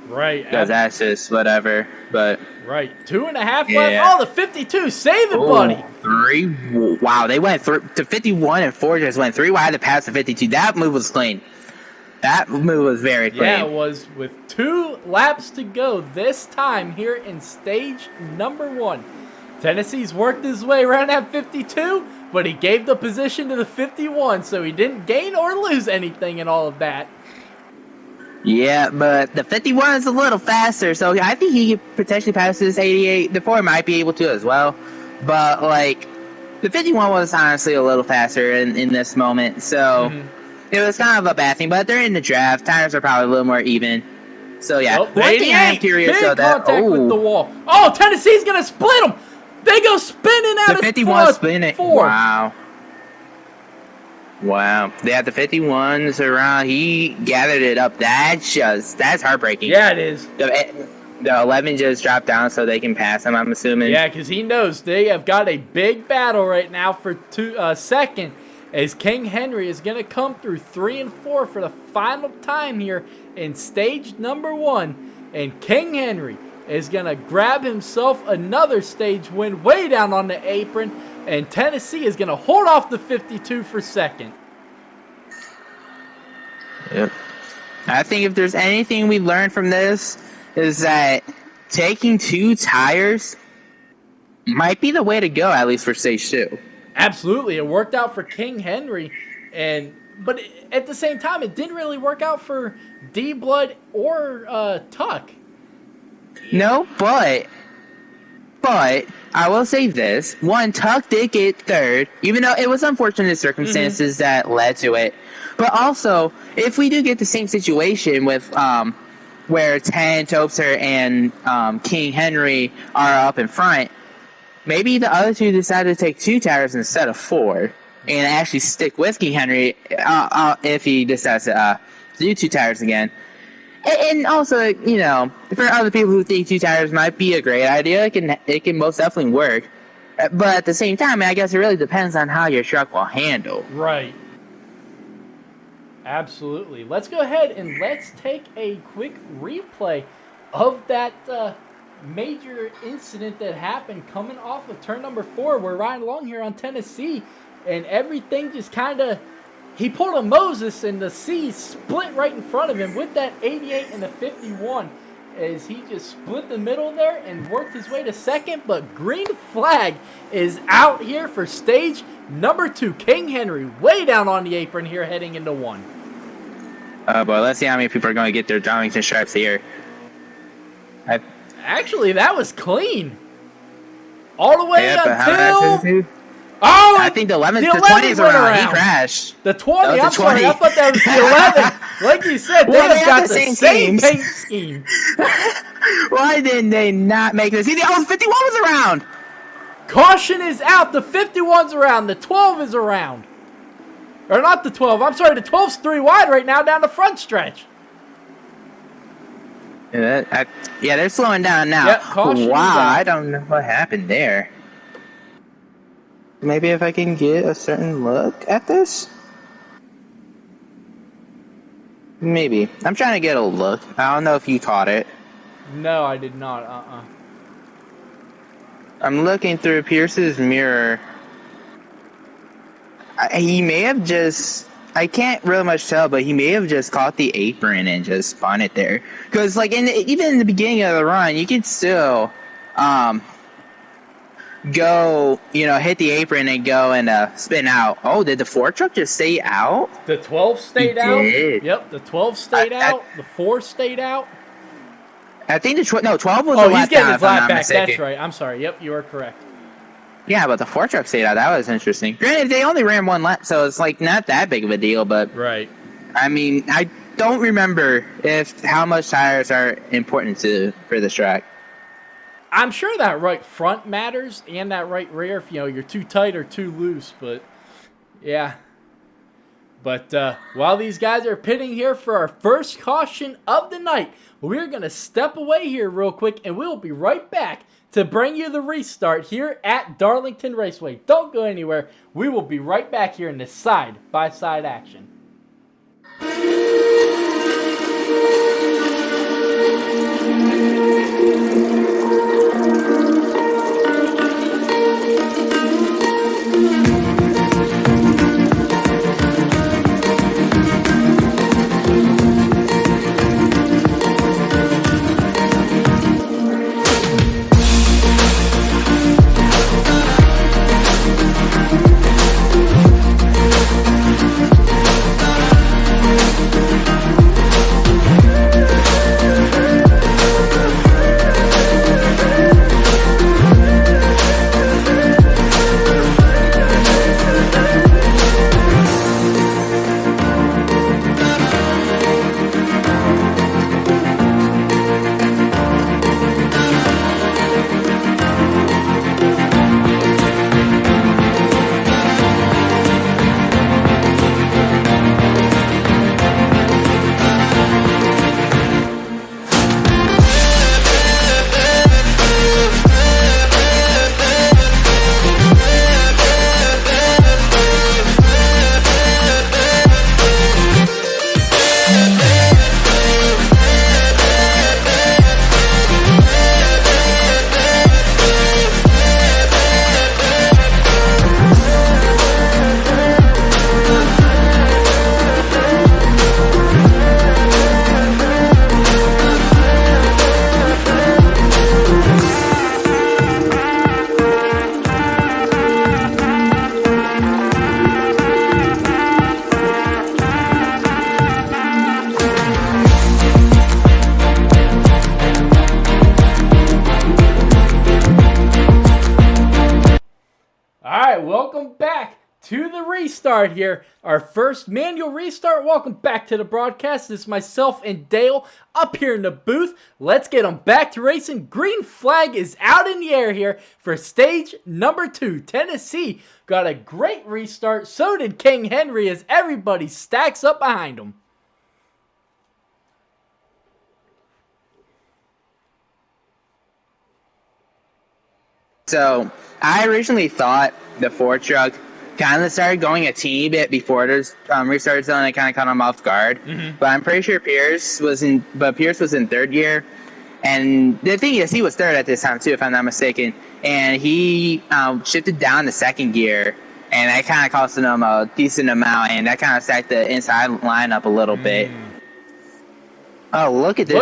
Right. Because that's just whatever. But right. 2.5 left. Oh, the 52. Save it, buddy. 3. Wow, they went to 51 and 4 just went 3 wide to pass the 52. That move was clean. That move was very clean. Yeah, it was, with 2 laps to go this time here in stage number 1. Tennessee's worked his way around that 52, but he gave the position to the 51, so he didn't gain or lose anything in all of that. Yeah, but the 51 is a little faster, so I think he could potentially pass this 88. The 4 might be able to as well, but like the 51 was honestly a little faster in this moment, so it was kind of a bad thing. But they're in the draft; tires are probably a little more even. So yeah, one thing I'm curious of contact with the wall. Oh, Tennessee's gonna split them. They go spinning out the 51 spinning. 4. Wow. They had the 51s around. He gathered it up. That's heartbreaking. Yeah, it is. The 11 just dropped down so they can pass him, I'm assuming. Yeah, because he knows they have got a big battle right now for second, as King Henry is going to come through 3 and 4 for the final time here in stage number 1. And King Henry is going to grab himself another stage win way down on the apron. And Tennessee is going to hold off the 52 for second. Yep. I think if there's anything we learned from this is that taking 2 tires might be the way to go, at least for stage 2. Absolutely. It worked out for King Henry. But at the same time, it didn't really work out for D-Blood or Tuck. No, but I will say this. One, Tuck did get 3rd, even though it was unfortunate circumstances that led to it. But also, if we do get the same situation with where 10, Topster, and King Henry are up in front, maybe the other 2 decide to take 2 tires instead of 4 and actually stick with King Henry if he decides to do 2 tires again. And also, for other people who think 2 tires might be a great idea, it can most definitely work. But at the same time, I guess it really depends on how your truck will handle. Right. Absolutely. Let's go ahead and let's take a quick replay of that major incident that happened coming off of turn number 4. We're riding along here on Tennessee, and everything just kind of... He pulled a Moses, and the C split right in front of him with that 88 and the 51, as he just split the middle there and worked his way to second. But green flag is out here for stage number 2. King Henry way down on the apron here, heading into 1. But let's see how many people are going to get their Darlington stripes here. Actually, that was clean. All the way until... Oh, I think the 20s around. He crashed. The 20, I'm sorry, I thought that was the 11. Like you said, they have got the same paint scheme. Why didn't they not make this? The 51 was around. Caution is out. The 51's around. The 12 is around. Or not the 12. I'm sorry, the 12's 3 wide right now down the front stretch. Yeah, they're slowing down now. Yep, caution is wow, out. I don't know what happened there. Maybe if I can get a certain look at this? Maybe. I'm trying to get a look. I don't know if you caught it. No, I did not. I'm looking through Pierce's mirror. He may have just... I can't really much tell, but he may have just caught the apron and just spun it there. Because, like, even in the beginning of the run, you can still go, hit the apron and go and spin out. Oh, did the 4 truck just stay out? The 12 stayed It out. did. Yep, the 12 stayed out. The 4 stayed out. I think 12 was Oh, the he's lap getting down, his if I'm lap not back. mistaken. That's right. I'm sorry. Yep, you are correct. Yeah, but the 4 truck stayed out. That was interesting. Granted, they only ran 1 lap, so it's like not that big of a deal. But Right. I mean, I don't remember how much tires are important for this track. I'm sure that right front matters and that right rear if you're too tight or too loose, but yeah. But while these guys are pitting here for our first caution of the night, we're going to step away here real quick and we'll be right back to bring you the restart here at Darlington Raceway. Don't go anywhere. We will be right back here in this side-by-side action. Welcome back to the restart here. Our first manual restart. Welcome back to the broadcast. This is myself and Dale up here in the booth. Let's get them back to racing. Green flag is out in the air here for stage number 2. Tennessee got a great restart. So did King Henry as everybody stacks up behind him. So I originally thought the 4 truck kind of started going a teeny bit before there's restart zone and kind of caught him off guard. But I'm pretty sure Pierce was in third gear. And the thing is, he was third at this time too, if I'm not mistaken. And he shifted down to second gear, and that kind of costed him a decent amount, and that kind of stacked the inside line up a little bit. Oh, look at this!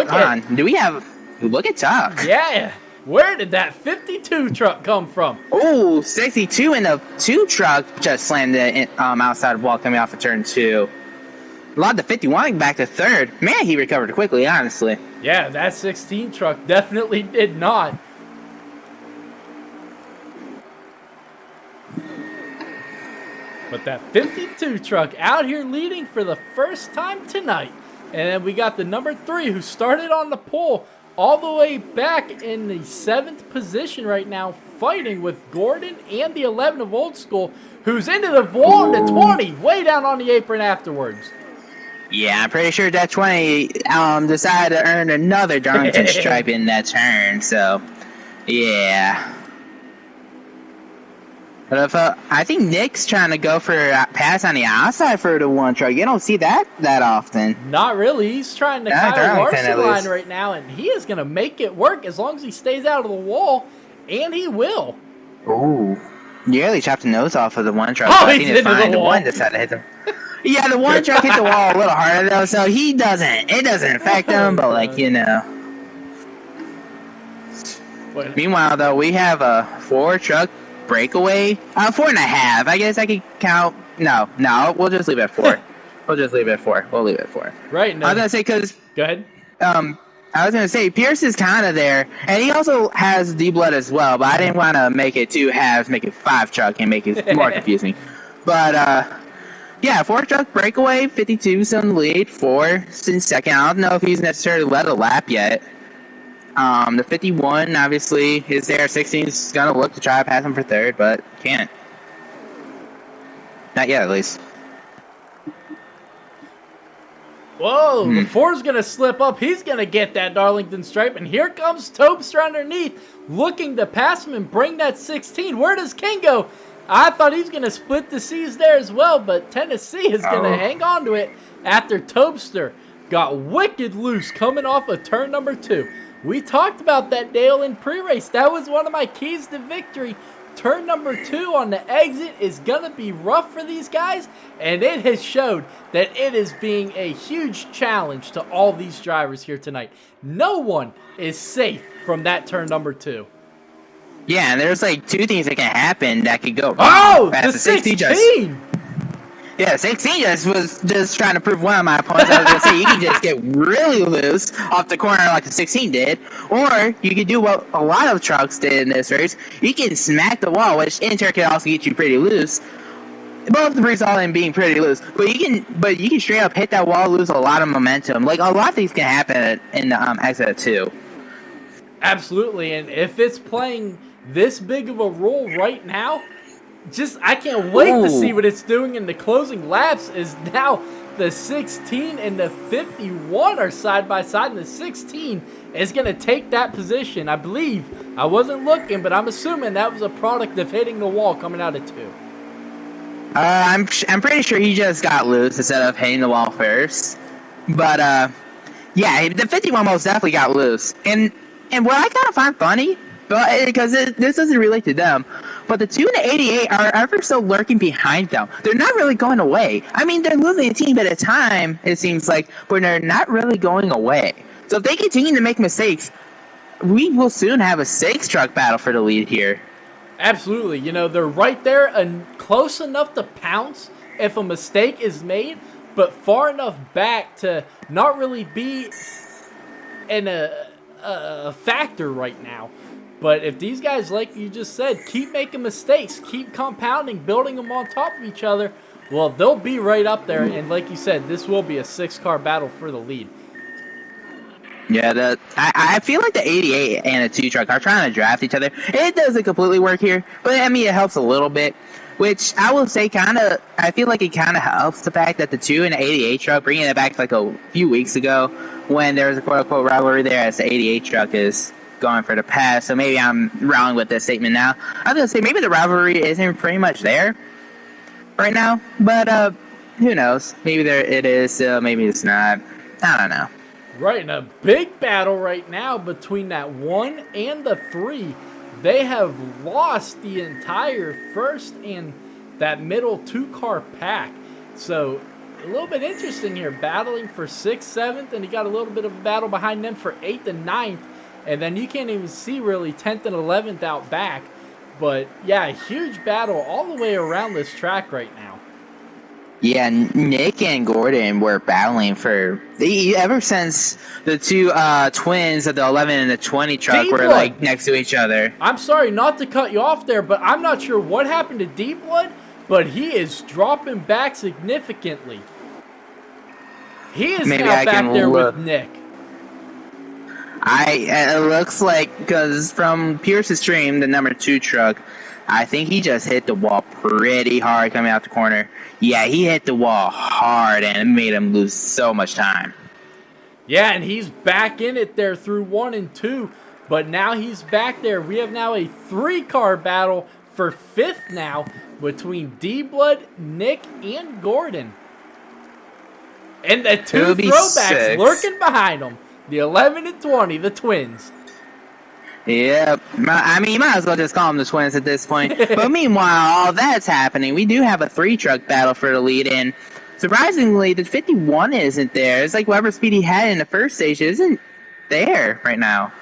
Look at Chuck. Yeah. Where did that 52 truck come from? Oh, 62 in the 2 truck just slammed the outside wall coming off of turn 2. A lot of the 51 back to third. Man, he recovered quickly, honestly. Yeah, that 16 truck definitely did not. But that 52 truck out here leading for the first time tonight. And then we got the number 3 who started on the pole all the way back in the 7th position right now, fighting with Gordon and the 11 of Old School, who's into the wall in the 20, way down on the apron afterwards. Yeah, I'm pretty sure that 20 decided to earn another Darlington stripe in that turn. So, yeah. But I think Nick's trying to go for a pass on the outside for the one truck. You don't see that often. Not really. He's trying to Kyle Larson line right now, and he is going to make it work as long as he stays out of the wall, and he will. Ooh. Nearly chopped the nose off of the one truck. Oh, I think he's into the wall. one decided to hit him. Yeah, the one truck hit the wall a little harder, though, so it doesn't affect him, but, like, you know. Wait. Meanwhile, though, we have a 4-truck breakaway. 4.5. I guess I could count. No, we'll just leave it at 4. We'll leave it at 4. Right. No. I was going to say, because... Go ahead. I was going to say, Pierce is kind of there, and he also has D-Blood as well, but I didn't want to make it 2 halves, make it 5-truck, and make it more confusing. But, yeah, 4-truck breakaway, 52's in the lead, 4's in second. I don't know if he's necessarily led a lap yet. The 51, obviously, is there. 16's going to look to try to pass him for third, but can't. Not yet, at least. Whoa, the 4's going to slip up. He's going to get that Darlington stripe, and here comes Topster underneath, looking to pass him and bring that 16. Where does King go? I thought he was going to split the C's there as well, but Tennessee is going to hang on to it after Topster got wicked loose coming off of turn number 2. We talked about that, Dale, in pre-race. That was one of my keys to victory. Turn number 2 on the exit is going to be rough for these guys, and it has showed that it is being a huge challenge to all these drivers here tonight. No one is safe from that turn number 2. Yeah, and there's like 2 things that can happen that could go wrong. Oh, the 16! Yeah, 16 was just trying to prove one of my points. I was going to say, you can just get really loose off the corner like the 16 did, or you can do what a lot of trucks did in this race. You can smack the wall, which in turn can also get you pretty loose. Both result in being pretty loose, but you can straight up hit that wall, lose a lot of momentum. Like, a lot of things can happen in the exit too. Absolutely, and if it's playing this big of a role right now, I can't wait to see what it's doing in the closing laps. Is now the 16 and the 51 are side by side, and the 16 is going to take that position. I believe, I wasn't looking, but I'm assuming that was a product of hitting the wall coming out of 2. I'm pretty sure he just got loose instead of hitting the wall first. But yeah, the 51 most definitely got loose. And what I kind of find funny, but because this doesn't relate to them, but the 2 and the 88 are ever so lurking behind them. They're not really going away. I mean, they're losing a team at a time, it seems like, but they're not really going away. So if they continue to make mistakes, we will soon have a 6-truck battle for the lead here. Absolutely. You know, they're right there and close enough to pounce if a mistake is made, but far enough back to not really be in a factor right now. But if these guys, like you just said, keep making mistakes, keep compounding, building them on top of each other, well, they'll be right up there. And like you said, this will be a 6-car battle for the lead. Yeah, I feel like the 88 and the 2-truck are trying to draft each other. It doesn't completely work here, but I mean, it helps a little bit. Which I will say I feel like it kind of helps the fact that the 2 and the 88 truck, bringing it back like a few weeks ago when there was a quote-unquote rivalry there, as the 88 truck is going for the pass. So maybe I'm wrong with this statement now. I was going to say maybe the rivalry isn't pretty much there right now, but who knows? Maybe it is, maybe it's not. I don't know. Right, in a big battle right now between that 1 and the 3. They have lost the entire first and that middle 2-car pack. So a little bit interesting here, battling for 6th, 7th, and you got a little bit of a battle behind them for 8th and 9th. And then you can't even see really 10th and 11th out back. But yeah, a huge battle all the way around this track right now. Yeah, Nick and Gordon were battling ever since the 2 twins of the 11 and the 20 truck were like next to each other. I'm sorry not to cut you off there, but I'm not sure what happened to D-Blood, but he is dropping back significantly. He is now back there with Nick. It looks like, because from Pierce's stream, the number 2 truck, I think he just hit the wall pretty hard coming out the corner. Yeah, he hit the wall hard, and it made him lose so much time. Yeah, and he's back in it there through 1 and 2. But now he's back there. We have now a 3-car battle for 5th now between D-Blood, Nick, and Gordon. And the 2 throwbacks lurking behind them. The 11 and 20, the twins. Yep. I mean, you might as well just call them the twins at this point. But meanwhile, all that's happening, we do have a 3-truck battle for the lead, and surprisingly, the 51 isn't there. It's like whatever speed he had in the first stage isn't there right now.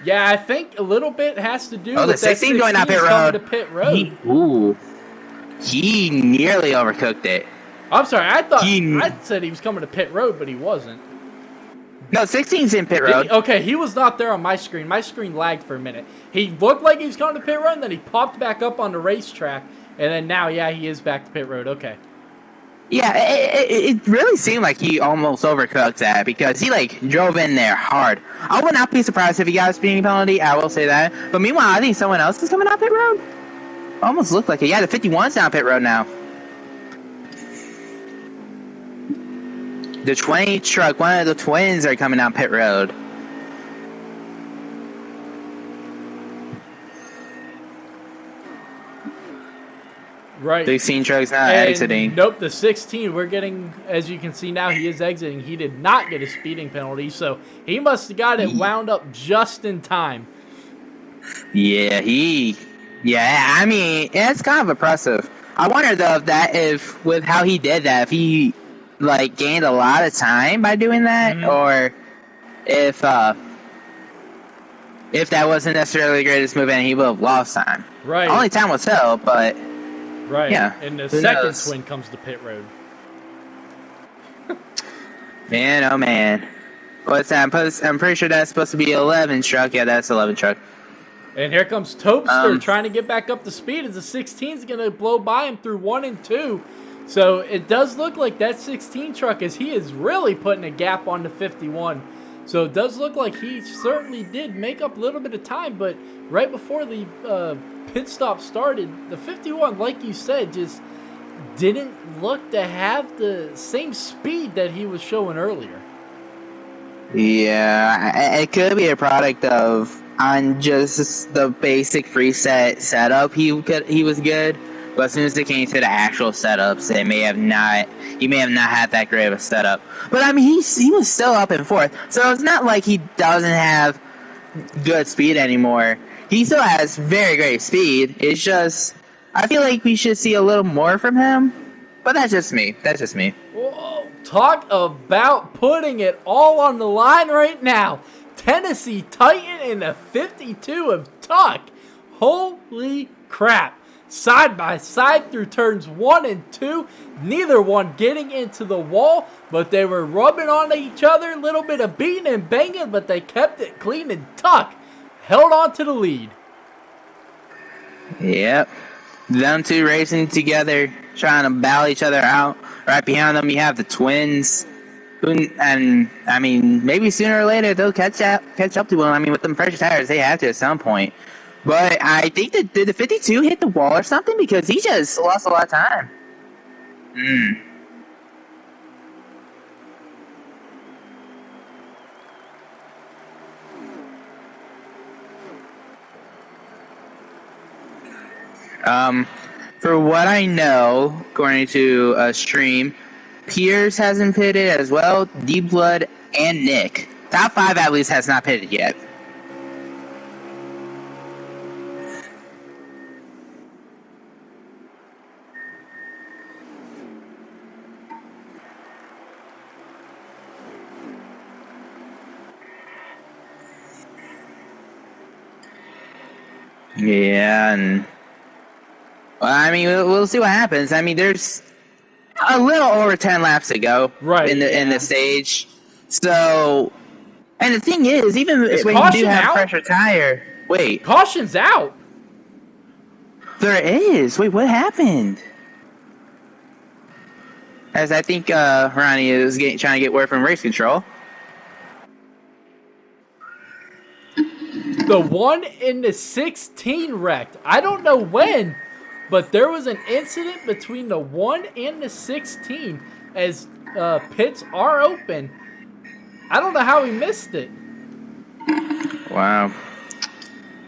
Yeah, I think a little bit has to do with the 16 going down pit road. To pit road. He nearly overcooked it. I'm sorry, I said he was coming to pit road, but he wasn't. No, 16's in pit road. Okay, he was not there on my screen. My screen lagged for a minute. He looked like he was coming to pit road, and then he popped back up on the racetrack, and then now, yeah, he is back to pit road. Okay. Yeah, it really seemed like he almost overcooked that because he, drove in there hard. I would not be surprised if he got a speeding penalty, I will say that. But meanwhile, I think someone else is coming out pit road. Almost looked like it. Yeah, the 51's down pit road now. The 20 truck, one of the twins are coming down pit road. Right. 16 trucks now exiting. Nope, the 16, we're getting, as you can see now, he is exiting. He did not get a speeding penalty, so he must have got it wound up just in time. Yeah, I mean, it's kind of impressive. I wonder, though, if with how he did that, if he gained a lot of time by doing that, or if that wasn't necessarily the greatest move and he would have lost time. Right. Only time will tell, but right. Yeah. And the second twin comes to pit road. Man, oh man. What's that? I'm pretty sure that's supposed to be 11 truck. Yeah, that's 11 truck. And here comes Topster trying to get back up to speed as the 16 is going to blow by him through 1 and 2. So it does look like that 16 truck, as he is really putting a gap on the 51. So it does look like he certainly did make up a little bit of time, but right before the pit stop started, the 51, like you said, just didn't look to have the same speed that he was showing earlier. Yeah, it could be a product of on just the basic preset setup. He was good. But as soon as it came to the actual setups, he may have not had that great of a setup. But I mean, he was still up in 4th, so it's not like he doesn't have good speed anymore. He still has very great speed. It's just, I feel like we should see a little more from him. But that's just me. Whoa, talk about putting it all on the line right now. Tennessee Titan in the 52 of Tuck. Holy crap. Side by side through turns 1 and 2. Neither one getting into the wall, but they were rubbing on each other. A little bit of beating and banging, but they kept it clean, and Tuck held on to the lead. Yep. Them two racing together, trying to battle each other out. Right behind them, you have the twins. And, I mean, maybe sooner or later they'll catch up to them. I mean, with them pressure tires, they have to at some point. But I think that did the 52 hit the wall or something? Because he just lost a lot of time. For what I know, according to a stream, Pierce hasn't pitted as well, D-Blood, and Nick. Top 5 at least has not pitted yet. Yeah, and well, I mean, we'll see what happens. I mean, there's a little over 10 laps to go in the stage. So, and the thing is, even when you do have pressure tire, wait, caution's out. There is. Wait, what happened? As I think Ronnie is trying to get word from race control. The one in the 16 wrecked. I don't know when, but there was an incident between the 1 and the 16 as pits are open. I don't know how he missed it. Wow.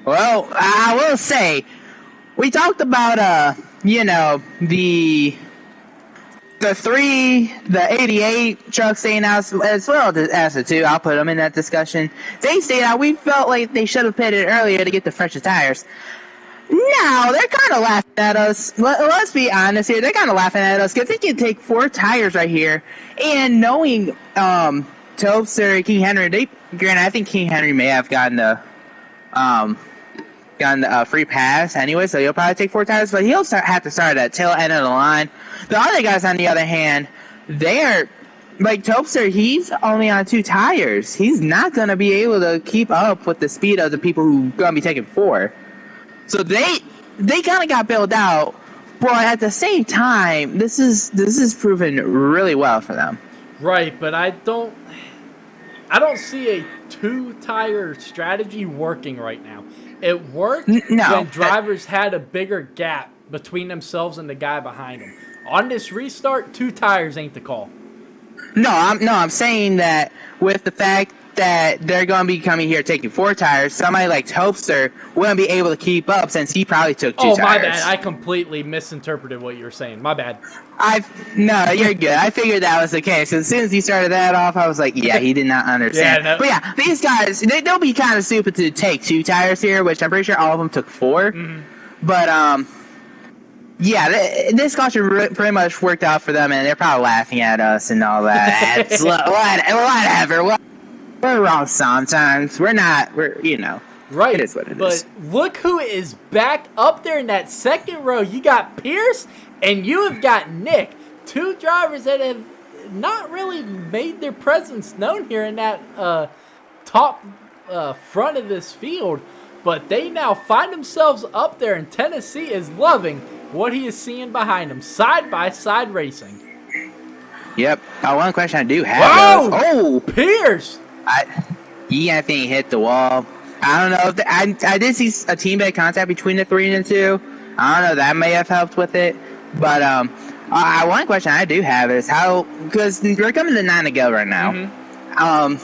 Well, I will say, we talked about, the 88 trucks staying out as well as the 2. I'll put them in that discussion. They stayed out. We felt like they should have pitted earlier to get the fresher tires. Now, they're kind of laughing at us. Let's be honest here. They're kind of laughing at us because they can take 4 tires right here. And knowing Topster, King Henry, granted, I think King Henry may have gotten the free pass anyway, so he'll probably take 4 tires, but he'll have to start at tail end of the line. The other guys, on the other hand, they're like Topster. He's only on 2 tires. He's not going to be able to keep up with the speed of the people who are going to be taking 4. So they kind of got bailed out, but at the same time, this is proven really well for them. Right, but I don't see a 2-tire strategy working right now. It worked when drivers had a bigger gap between themselves and the guy behind them. On this restart, 2 tires ain't the call. I'm saying that with the fact that they're going to be coming here taking 4 tires, somebody like Topster wouldn't be able to keep up since he probably took 2 tires. Oh, my bad. I completely misinterpreted what you were saying. My bad. No, you're good. I figured that was the case. As soon as he started that off, I was like, yeah, he did not understand. Yeah, no. But yeah, these guys, they'll be kind of stupid to take 2 tires here, which I'm pretty sure all of them took 4. Mm-hmm. But, yeah, this caution pretty much worked out for them, and they're probably laughing at us and all that. Whatever. We're wrong sometimes. We're, Right. It is what it is. But look who is back up there in that second row. You got Pierce and you have got Nick. 2 drivers that have not really made their presence known here in that top front of this field. But they now find themselves up there, and Tennessee is loving what he is seeing behind him. Side-by-side racing. Yep. One question I do have. Whoa! Pierce! I think he hit the wall. I don't know if I did see a teammate contact between the 3 and the 2. I don't know, that may have helped with it. But one question I do have is because we're coming to 9 to go right now. Mm-hmm.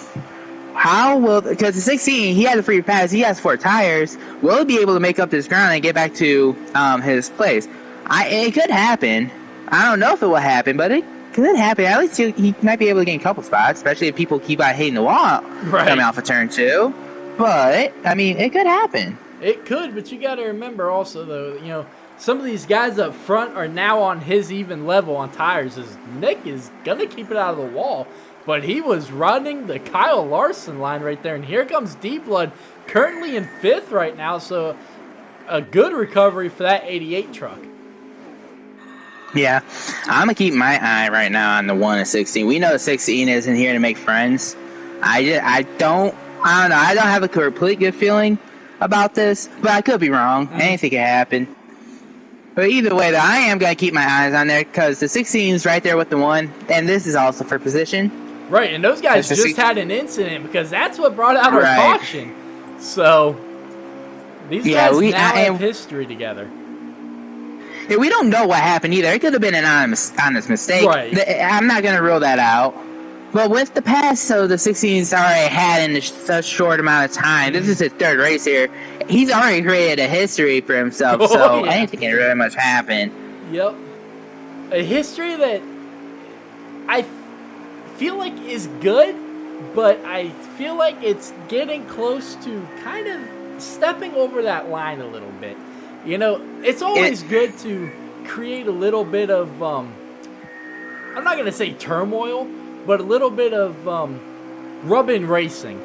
Because the 16, he had a free pass, he has 4 tires. Will he be able to make up this ground and get back to his place? It could happen. I don't know if it will happen, but it could happen. At least he might be able to gain a couple spots, especially if people keep on hitting the wall coming off of turn 2. But, I mean, it could happen. It could, but you got to remember also, though, some of these guys up front are now on his even level on tires. As Nick is going to keep it out of the wall, but he was running the Kyle Larson line right there. And here comes D-Blood, currently in 5th right now, so a good recovery for that 88 truck. Yeah, I'm going to keep my eye right now on the 1 and 16. We know the 16 isn't here to make friends. I don't know. I don't have a complete good feeling about this, but I could be wrong. Anything could happen. But either way, though, I am going to keep my eyes on there because the 16 is right there with the 1, and this is also for position. Right, and those guys just had an incident because that's what brought out our caution. So, these guys now have history together. Yeah, we don't know what happened either. It could have been an honest mistake. Right. I'm not going to rule that out. But with the pass, so the 16's already had in such short amount of time. This is his 3rd race here. He's already created a history for himself, anything can really much happen. Yep. A history that I feel like is good, but I feel like it's getting close to kind of stepping over that line a little bit. It's always good to create a little bit of, I'm not going to say turmoil, but a little bit of rub-in racing,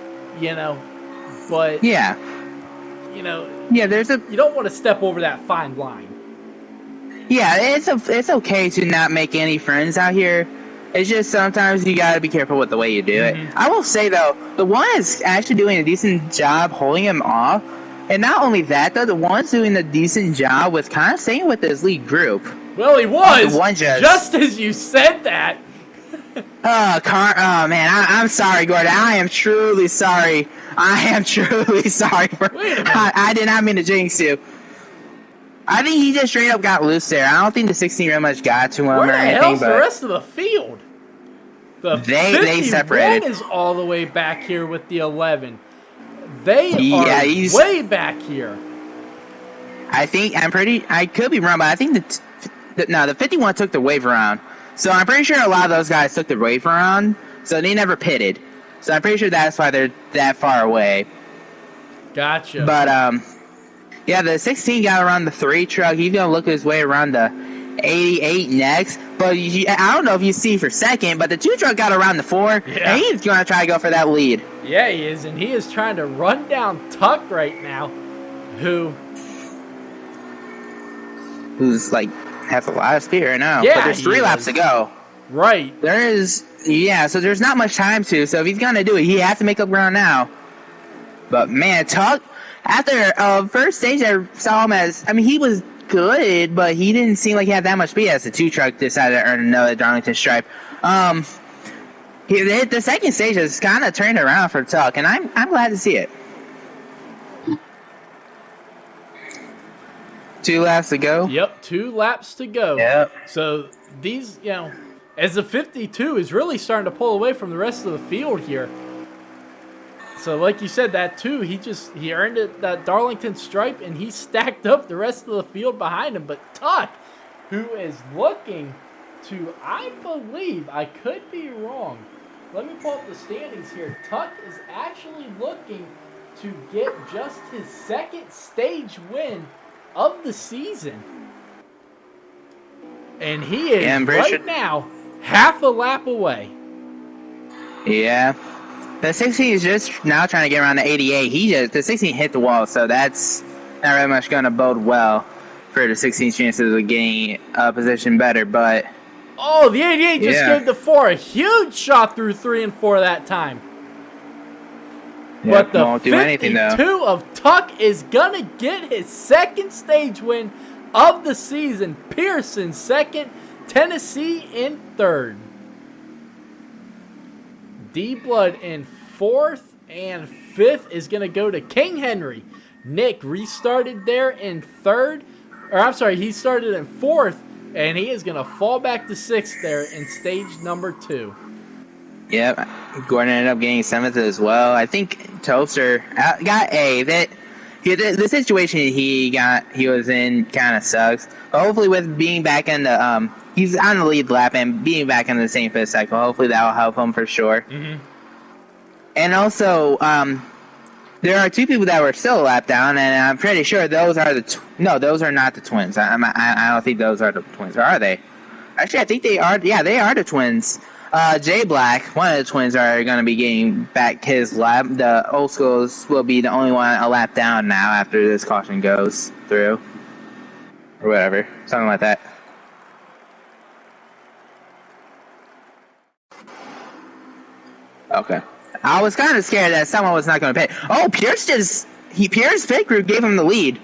But yeah, you don't want to step over that fine line. Yeah, it's okay to not make any friends out here. It's just sometimes you gotta be careful with the way you do it. I will say though, the 1 is actually doing a decent job holding him off, and not only that though, the 1's doing a decent job with kind of staying with his lead group. Well, he was the 1 just as you said that. Oh man, I'm sorry, Gordon. I am truly sorry. I am truly sorry. Wait a minute. I did not mean to jinx you. I think he just straight up got loose there. I don't think the 16 really much got to him Where or the anything. hell's the But rest of the field? The They 51 separated. is all the way back here with the 11. They Yeah, are he's- way back here. I could be wrong, but I think the 51 took the wave around. So I'm pretty sure a lot of those guys took the wave around, so they never pitted. So I'm pretty sure that's why they're that far away. Gotcha. But yeah, the 16 got around the 3 truck. He's gonna look his way around the 88 next. But I don't know if you see for second, but the 2 truck got around the 4, Yeah. and he's gonna try to go for that lead. Yeah, he is, and he is trying to run down Tuck right now, who's like has a lot of speed right now. Yeah, but there's 3 he laps is. to go. right. So there's not much time to. So if he's gonna do it, he has to make up ground now. But man, Tuck, after first stage, I saw him he was good, but he didn't seem like he had that much speed as the 2 truck decided to earn another Darlington stripe. The second stage has kind of turned around for Tuck, and I'm glad to see it. 2 laps to go. Yep, 2 laps to go. Yep. So these, as the 52 is really starting to pull away from the rest of the field here. So like you said, that 2, he earned it, that Darlington stripe, and he stacked up the rest of the field behind him. But Tuck, who is looking to, I believe, I could be wrong. Let me pull up the standings here. Tuck is actually looking to get just his second stage win of the season. And he is right now half a lap away. Yeah. The 16 is just now trying to get around the 88. The 16 hit the wall, so that's not really much going to bode well for the 16's chances of getting a position better. But oh, the 88 just gave the 4 a huge shot through 3 and 4 that time. But the won't do anything, though. 52 of Tuck is going to get his second stage win of the season. Pearson second, Tennessee in third. D-Blood in 4th, and 5th is going to go to King Henry. Nick restarted there in 3rd. Or I'm sorry, he started in 4th, and he is going to fall back to 6th there in stage number 2. Yep, Gordon ended up getting 7th as well. I think Toaster got A. The situation he was in kind of sucks. But hopefully, with being back in the he's on the lead lap and being back in the same pit cycle, hopefully that will help him for sure. Mm-hmm. And also, there are 2 people that were still a lap down, and I'm pretty sure those are those are not the twins. I don't think those are the twins, or are they? Actually, I think they are. Yeah, they are the twins. Jay Black, one of the twins, are going to be getting back his lap. The old schools will be the only one a lap down now after this caution goes through. Or whatever. Something like that. Okay. I was kind of scared that someone was not going to pit. Oh, Pierce pit crew gave him the lead.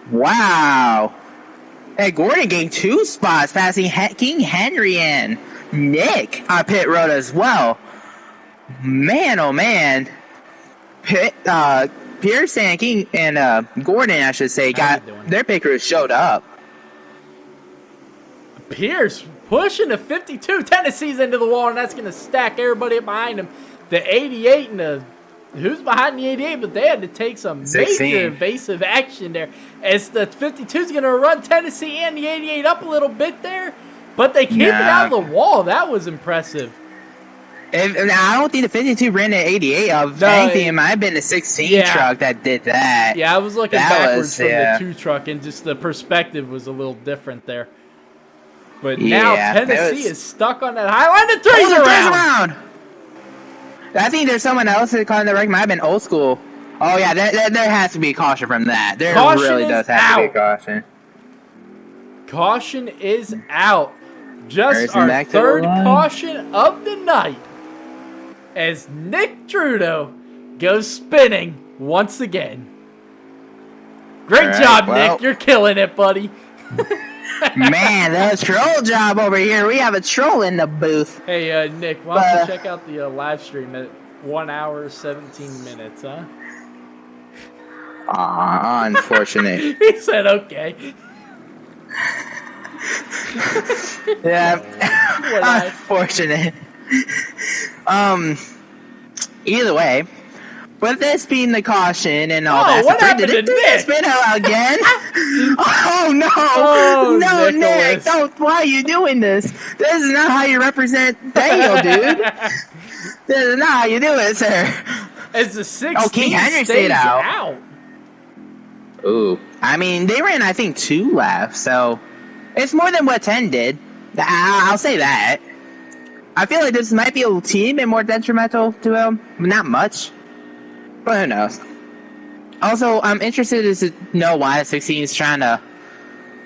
Wow. Hey, Gordon gained 2 spots, passing King Henry and Nick on pit road as well. Man, oh man. Pierce and King and Gordon, I should say, got their pit crews showed up. Pierce pushing the 52. Tennessee's into the wall, and that's going to stack everybody up behind him. The 88 and who's behind the 88, but they had to take some 16. major evasive action there. As the 52 is going to run Tennessee and the 88 up a little bit there, but they keep it out of the wall. That was impressive. I don't think the 52 ran the 88. Anything, it might have been the 16 truck that did that. Yeah, I was looking backwards from the 2 truck, and just the perspective was a little different there. But now Tennessee is stuck on that high line. The 3's around. I think there's someone else that caught in the wreck. Might have been old school. Oh, yeah, there has to be a caution from that. There really does have to be a caution. Caution is out. Just our 3rd caution of the night. As Nick Trudeau goes spinning once again. Great job, Nick. You're killing it, buddy. Man, the troll job over here. We have a troll in the booth. Hey, Nick, why don't you check out the live stream at 1 hour, 17 minutes, huh? Aw, unfortunate. He said, okay. Yeah, What unfortunate. Either way, with this being the caution and all that, what happened to did it Nick? spin out again? Oh no! Oh, No, Nicholas. Nick! Don't! Why are you doing this? This is not how you represent Dale, dude. This is not how you do it, sir. As the 16 King Henry stays stayed out. Ooh, I mean, they ran, I think, 2 laps, so it's more than what 10 did. I'll say that. I feel like this might be a teeny bit more detrimental to him. Not much, but who knows. Also, I'm interested to know why the 16 is trying to,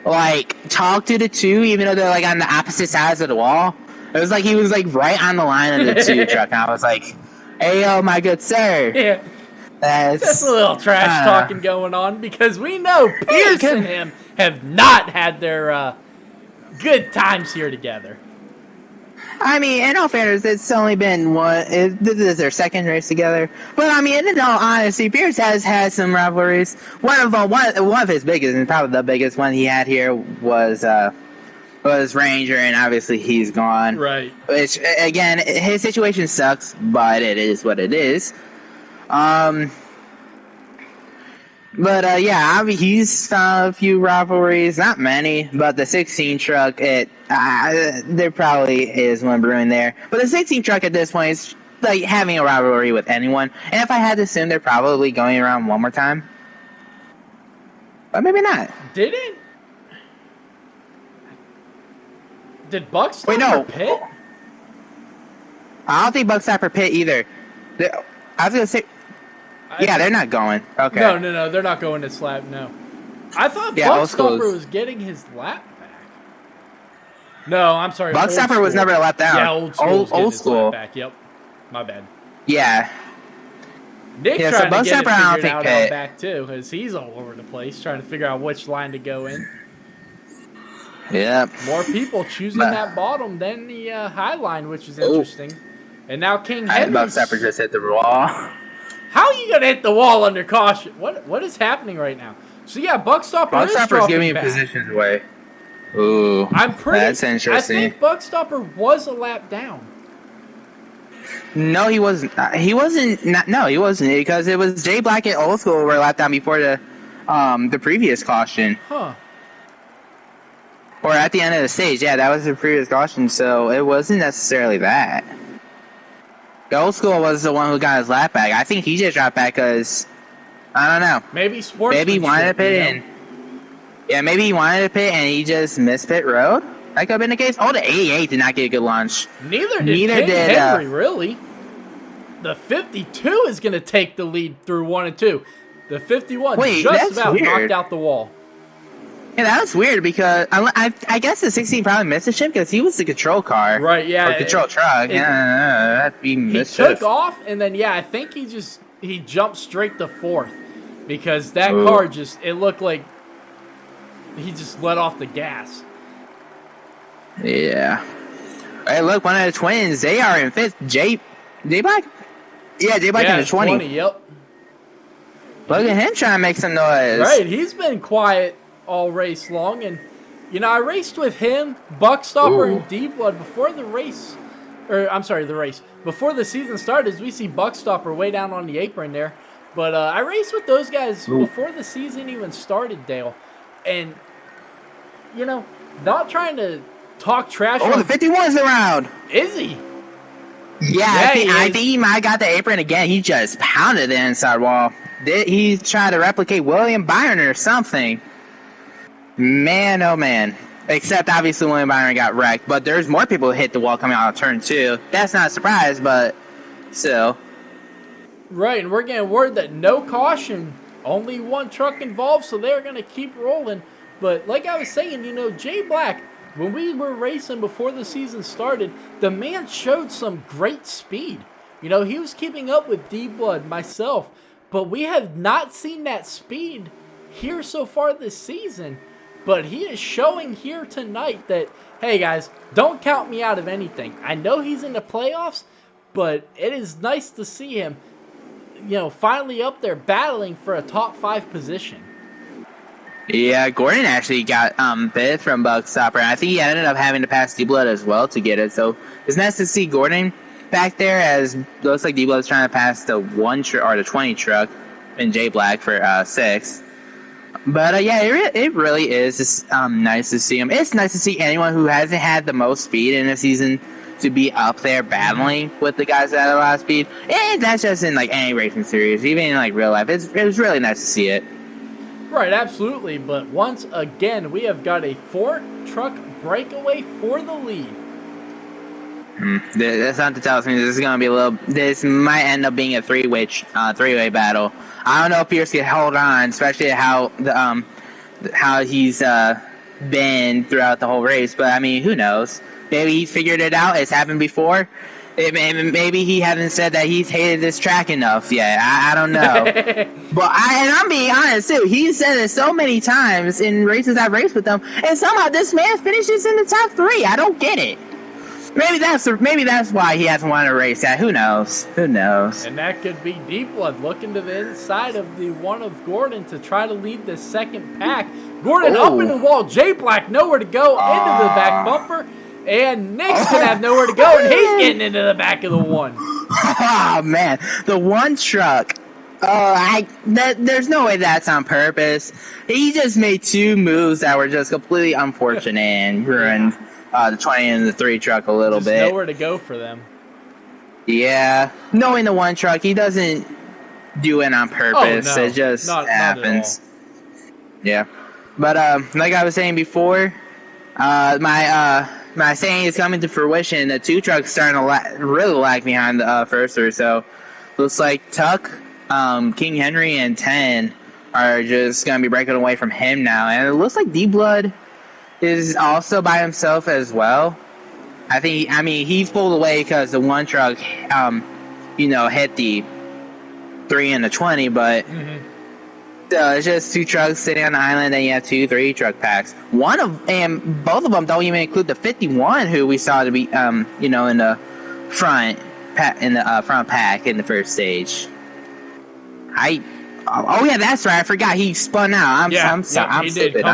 like, talk to the 2, even though they're, like, on the opposite sides of the wall. It was like he was, like, right on the line of the 2 truck, and I was like, hey, yo, my good sir. Yeah. That's Just a little trash talking going on because we know Pierce and him have not had their good times here together. I mean, in all fairness, it's only been one. This is their second race together. But I mean, in all honesty, Pierce has had some rivalries. One of his biggest, and probably the biggest one he had here was Ranger, and obviously he's gone. Right. Which again, his situation sucks, but it is what it is. But yeah, I mean, he's found a few rivalries, not many, but the 16 truck, there probably is one brewing there. But the 16 truck at this point is like having a rivalry with anyone, and if I had to assume, they're probably going around one more time. But maybe not. Did Buck stop for pit? I don't think Buck stopped for pit either. I was gonna say, yeah, they're not going. Okay. No, they're not going this lap. No, I thought Buckstopper was getting his lap back. No, I'm sorry. Buckstopper was never a lap down. Yeah, old school. Lap back. Yep, my bad. Yeah. Nick's trying to get it figured out pit. back too, because he's all over the place trying to figure out which line to go in. Yep. More people choosing that bottom than the high line, which is interesting. And now King Henry. Buckstopper just hit the wall. How are you gonna hit the wall under caution? What is happening right now? So yeah, Buckstopper's giving positions away. Ooh, that's interesting. I think Buckstopper was a lap down. No, he wasn't. He wasn't because it was Jay Black and Old School were a lap down before the previous caution. Huh. Or at the end of the stage, yeah, that was the previous caution. So it wasn't necessarily that. The Old School was the one who got his lap back. I think he just dropped back because, I don't know. Maybe sportsmanship. Maybe he wanted to pit in. Yeah, maybe he wanted to pit and he just missed pit road. That could have been the case. Oh, the 88 did not get a good launch. Neither did Henry, really. The 52 is going to take the lead through 1 and 2. The 51 just about knocked out the wall. Yeah, that was weird because I guess the 16 probably missed a ship because he was the control car. Right, yeah. Or control truck. He took off, and then, I think he jumped straight to 4th because that car it looked like he just let off the gas. Yeah. Hey, look, one of the twins, they are in 5th. J Black? Yeah, J Black in the 20. Yep. Look at him trying to make some noise. Right, he's been quiet all race long, and I raced with him, Buckstopper, and D-Blood before the race, before the season started. As we see Buckstopper way down on the apron there, but I raced with those guys before the season even started, Dale, and not trying to talk trash. Oh, the 51's around. Is he? Yeah, I think he might have got the apron again. He just pounded the inside wall. He tried to replicate William Byron or something. Man, oh man. Except, obviously, William Byron got wrecked. But there's more people who hit the wall coming out of turn 2. That's not a surprise, but still. Right, and we're getting word that no caution. Only one truck involved, so they're going to keep rolling. But like I was saying, Jay Black, when we were racing before the season started, the man showed some great speed. He was keeping up with D-Blood, myself. But we have not seen that speed here so far this season. But he is showing here tonight that, hey guys, don't count me out of anything. I know he's in the playoffs, but it is nice to see him, finally up there battling for a top 5 position. Yeah, Gordon actually got bid from Buckstopper, and I think he ended up having to pass D-Blood as well to get it. So it's nice to see Gordon back there, as looks like D-Blood's trying to pass the 20 truck and J Black for 6. But yeah, it really is just nice to see him. It's nice to see anyone who hasn't had the most speed in a season to be up there battling with the guys that have a lot of speed. And that's just in like any racing series, even in like real life. It was really nice to see it. Right, absolutely. But once again, we have got a 4-truck breakaway for the lead. That's something tells me this is going to be this might end up being a three-way battle. I don't know if Pierce can hold on, especially how he's been throughout the whole race. But I mean, who knows? Maybe he figured it out. It's happened before. Maybe he hasn't said that he's hated this track enough yet. I don't know. But I'm being honest too. He said it so many times in races I've raced with him, and somehow this man finishes in the top 3. I don't get it. Maybe that's why he hasn't wanted to race that. Who knows? And that could be D-Blood looking to the inside of the one of Gordon to try to lead the second pack. Gordon up in the wall. J Black nowhere to go into the back bumper. And Nick's going to have nowhere to go, and he's getting into the back of the one. Oh, man. The one truck. There's no way that's on purpose. He just made 2 moves that were just completely unfortunate and ruined the 20 and the 3 truck a little bit. Nowhere to go for them. Yeah. Knowing the one truck, he doesn't do it on purpose. Oh, no. It just happens. Not yeah. But like I was saying before, my saying is coming to fruition. The 2 trucks starting to really lag behind the first or so. Looks like Tuck, King Henry, and 10 are just going to be breaking away from him now. And it looks like D-Blood is also by himself as well. He's pulled away because the one truck, hit the 3 and the 20, but it's just 2 trucks sitting on the island, and you have 2 3-truck packs. Both of them don't even include the 51, who we saw to be, in the front pack in the first stage. Oh yeah, that's right. I forgot he spun out. I'm stupid.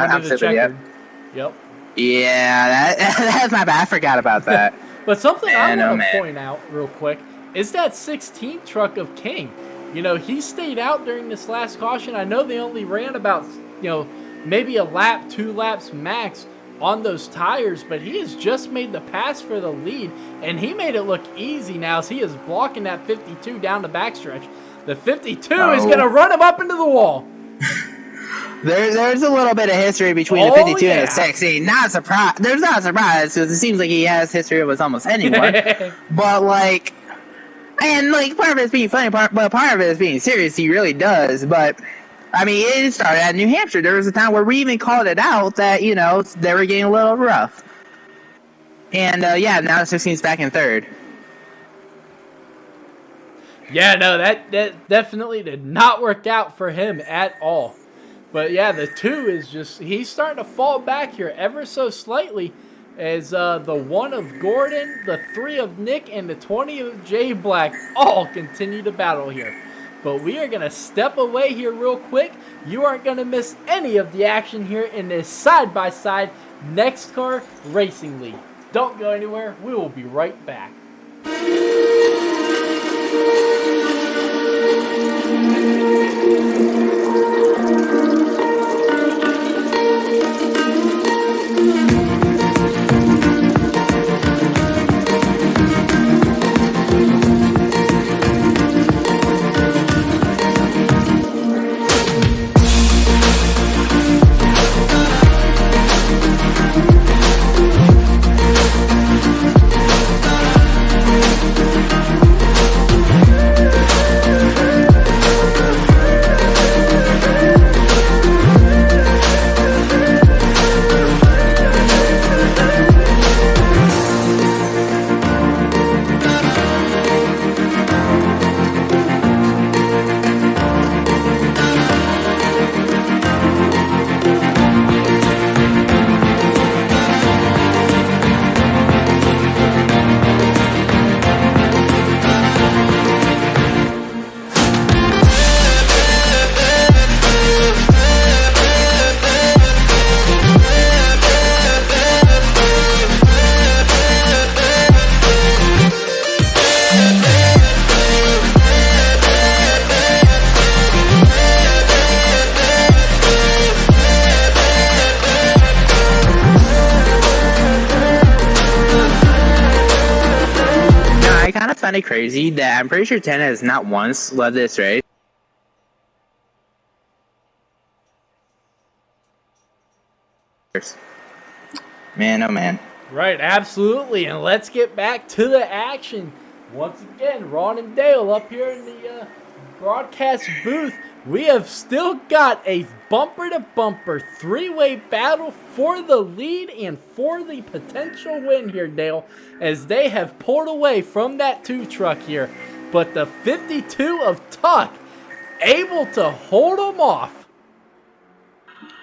Yep. Yeah, that's my bad. I forgot about that. But something I want to point out real quick is that 16th truck of King. He stayed out during this last caution. I know they only ran about, maybe a lap, 2 laps max on those tires, but he has just made the pass for the lead, and he made it look easy now as he is blocking that 52 down the backstretch. The 52 is going to run him up into the wall. There's a little bit of history between the 52 and the 16. Not a surprise. There's not a surprise because it seems like he has history with almost anyone. But part of it is being funny, but part of it is being serious. He really does. But it started at New Hampshire. There was a time where we even called it out that they were getting a little rough. And now the 16 is back in 3rd. Yeah, no, that definitely did not work out for him at all. But yeah, the 2 is he's starting to fall back here ever so slightly as the 1 of Gordon, the 3 of Nick, and the 20 of J Black all continue to battle here. But we are going to step away here real quick. You aren't going to miss any of the action here in this side-by-side NEXXTCAR Racing League. Don't go anywhere. We will be right back. kind of find it crazy that I'm pretty sure 10 has not once led this race. Man, oh man. Right, absolutely. And let's get back to the action. Once again, Ron and Dale up here in the broadcast booth. We have still got a bumper-to-bumper three-way battle for the lead and for the potential win here, Dale, as they have pulled away from that 2 truck here. But the 52 of Tuck able to hold them off.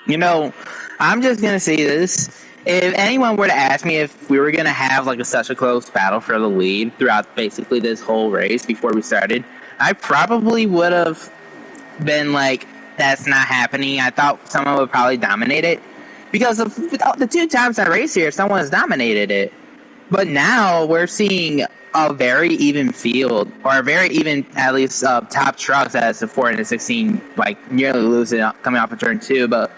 You know, I'm just going to say this. If anyone were to ask me if we were going to have like such a close battle for the lead throughout basically this whole race before we started, I probably would have been like, that's not happening. I thought someone would probably dominate it. Because of the 2 times I raced here, someone has dominated it. But now we're seeing a very even field, or a very even, at least, top trucks as the 4 and the 16, like, nearly losing coming off of turn 2. But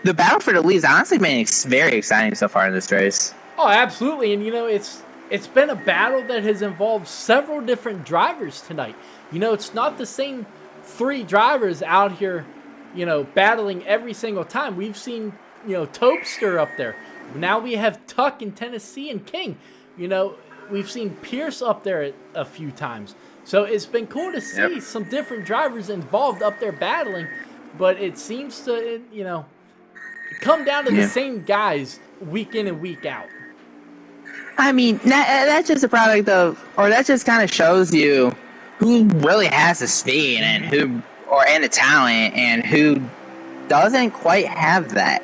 the battle for the lead has honestly been very exciting so far in this race. Oh, absolutely. And, you know, it's been a battle that has involved several different drivers tonight. You know, it's not the same 3 drivers out here, you know, battling every single time. We've seen, you know, Topester up there. Now we have Tuck in Tennessee and King. You know, we've seen Pierce up there a few times. So it's been cool to see some different drivers involved up there battling. But it seems to, you know, come down to the same guys week in and week out. I mean, that's just a product of, or that just kind of shows you who really has the speed and the talent and who doesn't quite have that.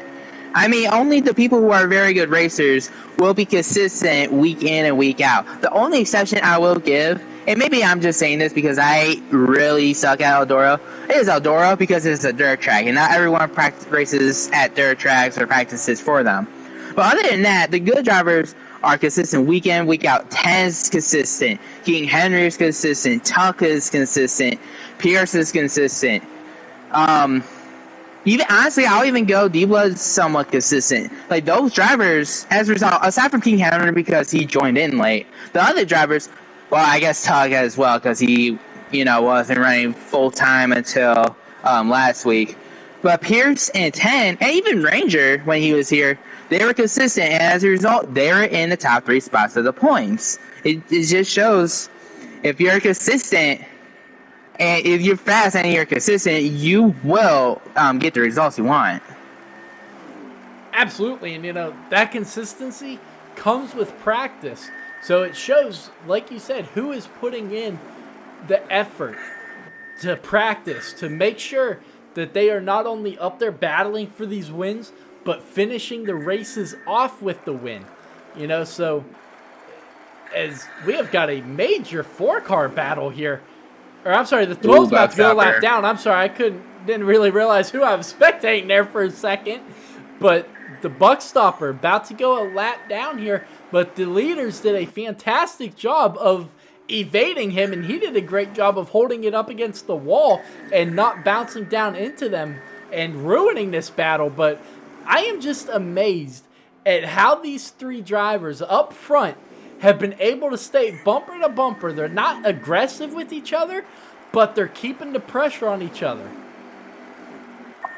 I mean, only the people who are very good racers will be consistent week in and week out. The only exception I will give, and maybe I'm just saying this because I really suck at Eldora, is Eldora because it's a dirt track, and not everyone races at dirt tracks or practices for them. But other than that, the good drivers are consistent week in, week out. 10's consistent. King Henry's consistent. Tuck is consistent. Pierce is consistent. Even honestly, I'll even go D-Blood's somewhat consistent. Like, those drivers, as a result, aside from King Henry because he joined in late, the other drivers, well, I guess Tuck as well because he, you know, wasn't running full-time until last week. But Pierce and 10, and even Ranger, when he was here, they were consistent, and as a result, they were in the top 3 spots of the points. It just shows if you're consistent, and if you're fast and you're consistent, you will get the results you want. Absolutely, and you know, that consistency comes with practice. So it shows, like you said, who is putting in the effort to practice, to make sure that they are not only up there battling for these wins, but finishing the races off with the win. You know, so as we have got a major 4-car battle here. Or I'm sorry, the 12's about to go lap down. I'm sorry, didn't really realize who I was spectating there for a second. But the Buckstopper about to go a lap down here. But the leaders did a fantastic job of evading him, and he did a great job of holding it up against the wall and not bouncing down into them and ruining this battle. But I am just amazed at how these 3 drivers up front have been able to stay bumper to bumper. They're not aggressive with each other, but they're keeping the pressure on each other.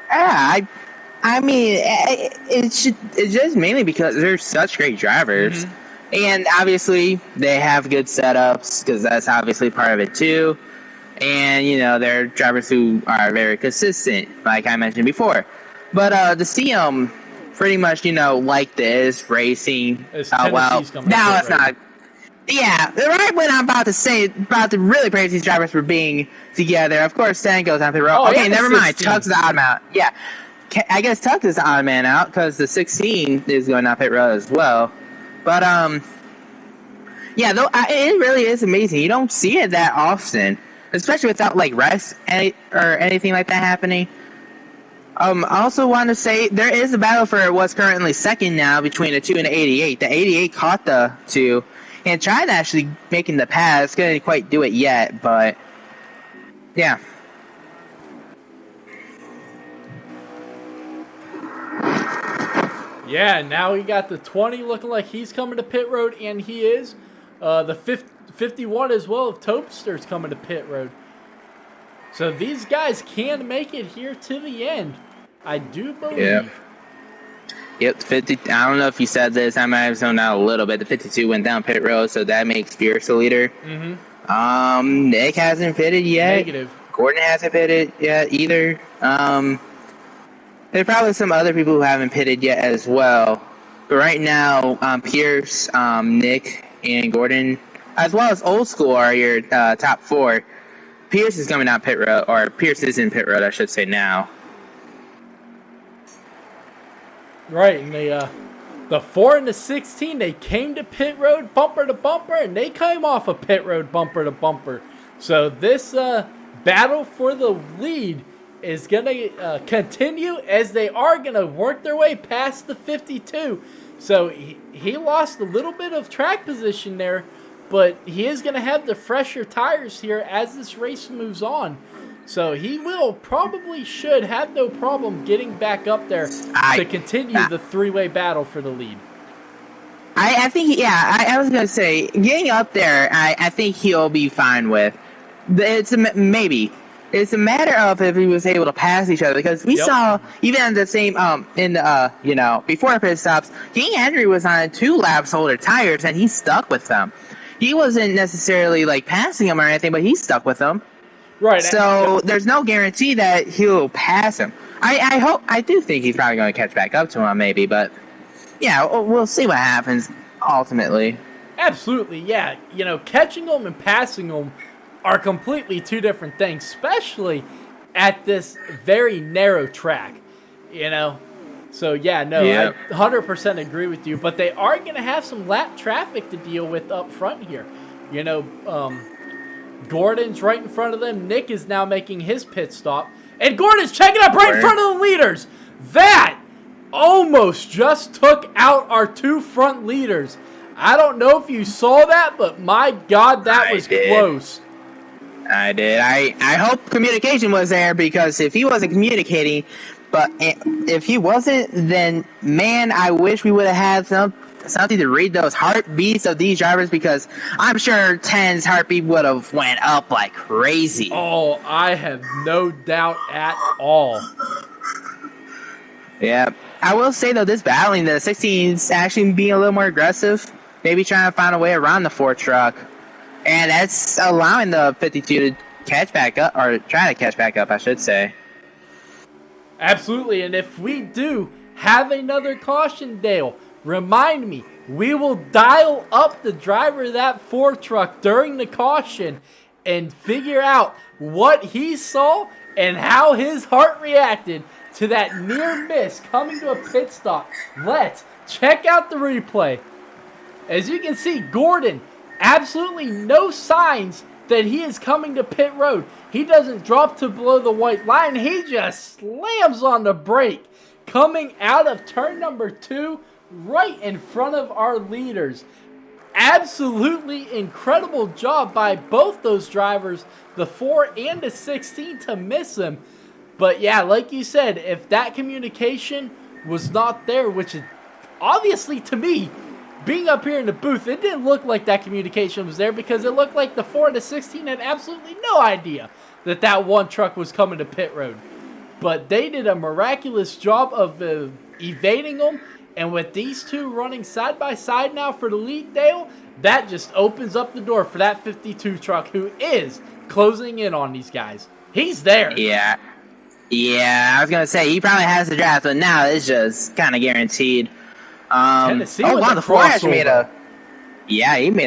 Yeah, I mean, it's just mainly because they're such great drivers. Mm-hmm. And obviously, they have good setups, because that's obviously part of it too. And, you know, they're drivers who are very consistent, like I mentioned before. But to see them pretty much, you know, like this, racing, well, now it's not. Yeah, right when I'm about to really praise these drivers for being together, of course, Stan goes on the road. Oh, okay, never mind. Tuck's the odd man out. Yeah, I guess Tuck is the odd man out, because the 16 is going off pit road as well. But, yeah, though, it really is amazing. You don't see it that often, especially without, like, rest or anything like that happening. I also want to say there is a battle for what's currently second now between the 2 and the 88. The 88 caught the 2 and tried actually making the pass. Couldn't quite do it yet, but yeah. Yeah, now we got the 20 looking like he's coming to pit road, and he is. The 51 as well of Topster's coming to pit road. So these guys can make it here to the end, I do believe. Yep, 50. I don't know if you said this. I might have zoned out a little bit. The 52 went down pit road, so that makes Fierce the leader. Nick hasn't pitted yet. Negative. Gordon hasn't pitted yet either. There's probably some other people who haven't pitted yet as well. But right now, Pierce, Nick, and Gordon, as well as Old School, are your top 4. Pierce is coming out pit road, or Pierce is in pit road, I should say now. Right, and the 4 and the 16, they came to pit road bumper to bumper, and they came off of pit road bumper to bumper. So this battle for the lead is going to continue, as they are going to work their way past the 52. So he lost a little bit of track position there, but he is going to have the fresher tires here as this race moves on. So he should have no problem getting back up there to continue the 3-way battle for the lead. I think, I was going to say, getting up there, I think he'll be fine with. Maybe. It's a matter of if he was able to pass each other, because we saw, even in the same, before the pit stops, King Henry was on 2 laps older tires, and he stuck with them. He wasn't necessarily, passing him or anything, but he stuck with them. Right. So there's no guarantee that he'll pass him. I do think he's probably going to catch back up to him, maybe, but yeah, we'll see what happens ultimately. Absolutely, yeah. Catching him and passing him are completely 2 different things, especially at this very narrow track. So I 100% agree with you. But they are going to have some lap traffic to deal with up front here. Gordon's right in front of them. Nick is now making his pit stop. And Gordon's checking up right in front of the leaders. That almost just took out our 2 front leaders. I don't know if you saw that, but my God, that was close. I did. I hope communication was there, because if he wasn't communicating, but if he wasn't, then, man, I wish we would have had something to read those heartbeats of these drivers, because I'm sure 10's heartbeat would have went up like crazy. Oh, I have no doubt at all. Yeah. I will say, though, this battling, the 16's actually being a little more aggressive, maybe trying to find a way around the 4 truck, and that's allowing the 52 to catch back up, or try to catch back up, I should say. Absolutely, and if we do have another caution, Dale, remind me, we will dial up the driver of that 4 truck during the caution and figure out what he saw and how his heart reacted to that near miss coming to a pit stop. Let's check out the replay. As you can see, Gordon, absolutely no signs that he is coming to pit road. He doesn't drop to below the white line. He just slams on the brake, coming out of turn number 2, right in front of our leaders. Absolutely incredible job by both those drivers, the 4 and the 16, to miss him. But yeah, like you said, if that communication was not there, which is obviously, to me, being up here in the booth, it didn't look like that communication was there, because it looked like the 4 and the 16 had absolutely no idea that that 1 truck was coming to pit road. But they did a miraculous job of evading them. And with these 2 running side by side now for the lead, Dale, that just opens up the door for that 52 truck, who is closing in on these guys. He's there. Yeah, I was going to say, he probably has the draft, but now it's just kind of guaranteed. Tennessee the Flash he made a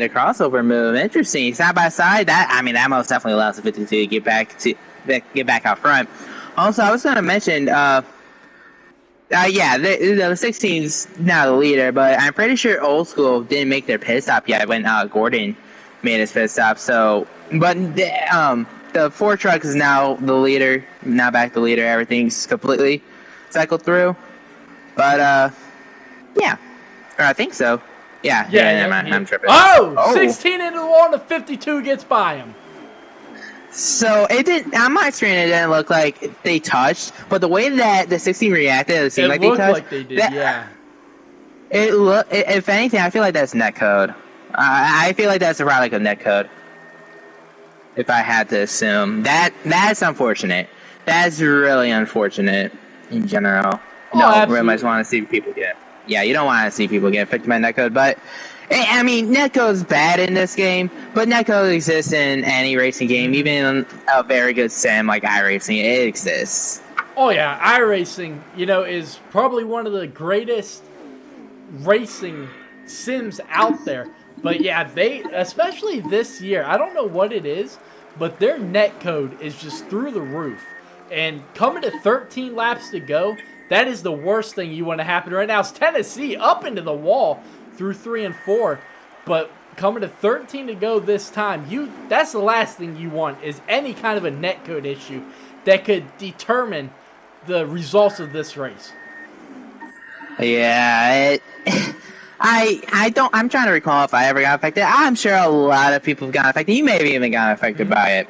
crossover move. Interesting. Side by side, that most definitely allows the 52 to get back out front. Also, I was going to mention, the 16's now the leader, but I'm pretty sure Old School didn't make their pit stop yet when Gordon made his pit stop. So, but the 4 truck is now the leader, now back the leader. Everything's completely cycled through. But I think so. I'm tripping. Oh, 16 into the wall, and the 52 gets by him. So it didn't. On my screen, it didn't look like they touched, but the way that the 16 reacted, it seemed like they touched. It looked like they did. If anything, I feel like that's net code. I feel like that's a product of netcode. If I had to assume that's unfortunate. That's really unfortunate in general. Oh, No, absolutely. really much want to see people get. Yeah, you don't want to see people get affected by netcode, but I mean, netcode's bad in this game, but netcode exists in any racing game, even a very good sim like iRacing. It exists. Oh yeah, iRacing, is probably one of the greatest racing sims out there. But yeah, they, especially this year, I don't know what it is, but their netcode is just through the roof. And coming to 13 laps to go, that is the worst thing you want to happen right now. It's Tennessee up into the wall through 3 and 4, but coming to 13 to go this time, that's the last thing you want is any kind of a netcode issue that could determine the results of this race. Yeah, I'm trying to recall if I ever got affected. I'm sure a lot of people have gotten affected. You maybe even got affected by it.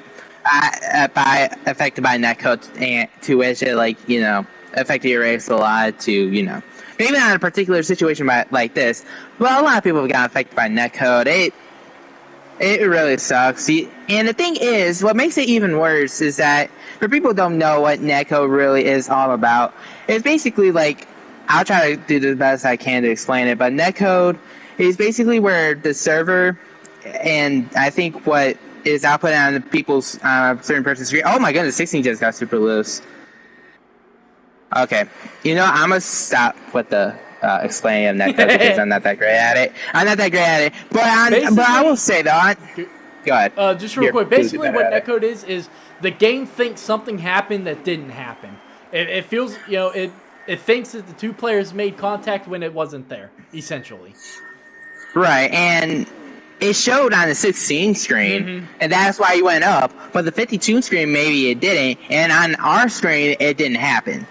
Affected by netcode and to which it affected your race a lot to, maybe not in a particular situation like this, but a lot of people have gotten affected by netcode. It really sucks. And the thing is, what makes it even worse is that for people who don't know what netcode really is all about, it's basically I'll try to do the best I can to explain it, but netcode is basically where the server and I think what is output on people's certain person's screen. Oh my goodness, 16 just got super loose. Okay, I'm gonna stop with the explaining of netcode because I'm not that great at it. But I will say though, go ahead. Just real quick, basically what netcode is the game thinks something happened that didn't happen. It feels, it thinks that the two players made contact when it wasn't there, essentially. Right, and it showed on the 16 screen, and that's why you went up. But the 52 screen, maybe it didn't, and on our screen, it didn't happen.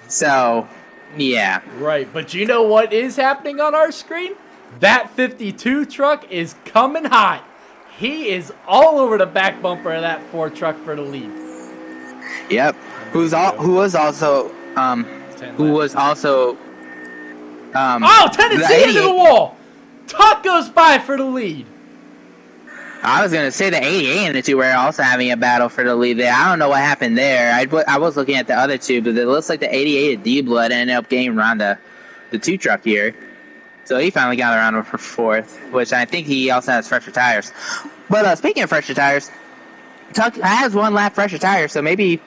So, yeah. Right, but you know what is happening on our screen? That 52 truck is coming hot. He is all over the back bumper of that Ford truck for the lead. Yep. Who was also Tennessee into the wall! Tuck goes by for the lead. I was going to say the 88 and the 2 were also having a battle for the lead there. I don't know what happened there. I was looking at the other two, but it looks like the 88 of D-Blood ended up getting around the 2 truck here. So he finally got around for 4th, which I think he also has fresher tires. But speaking of fresher tires, Tuck has 1 lap fresher tires, so maybe,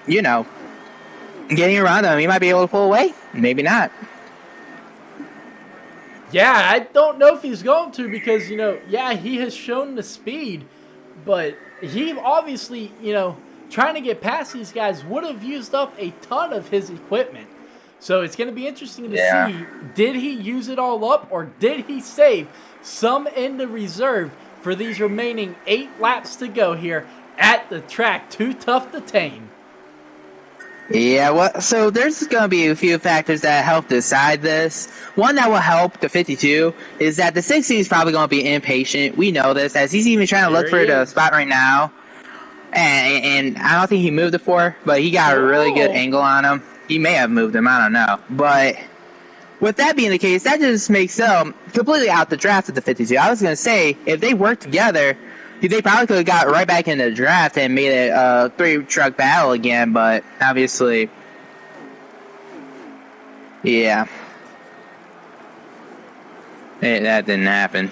getting around him, he might be able to pull away. Maybe not. Yeah, I don't know if he's going to because, he has shown the speed, but he obviously, trying to get past these guys would have used up a ton of his equipment. So it's going to be interesting to see, did he use it all up or did he save some in the reserve for these remaining 8 laps to go here at the track? Too tough to tame. Yeah, so there's going to be a few factors that help decide this. One that will help the 52 is that the 60 is probably going to be impatient. We know this, as he's even trying to look for the spot right now. And I don't think he moved it for, but he got a really good angle on him. He may have moved him, I don't know. But with that being the case, that just makes them completely out the draft at the 52. I was going to say, if they worked together, they probably could have got right back in the draft and made it a 3-truck battle again, but obviously, yeah, that didn't happen.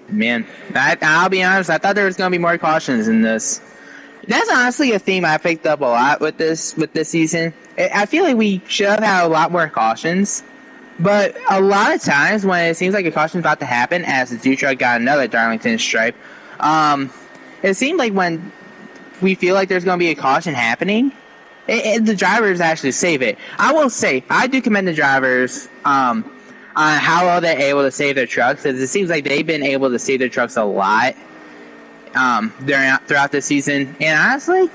Man, I'll be honest, I thought there was going to be more cautions in this. That's honestly a theme I picked up a lot with this season. I feel like we should have had a lot more cautions. But a lot of times when it seems like a caution's about to happen, as the 2 truck got another Darlington stripe, it seemed like when we feel like there's going to be a caution happening, the drivers actually save it. I will say, I do commend the drivers on how well they're able to save their trucks, because it seems like they've been able to save their trucks a lot throughout the season. And honestly,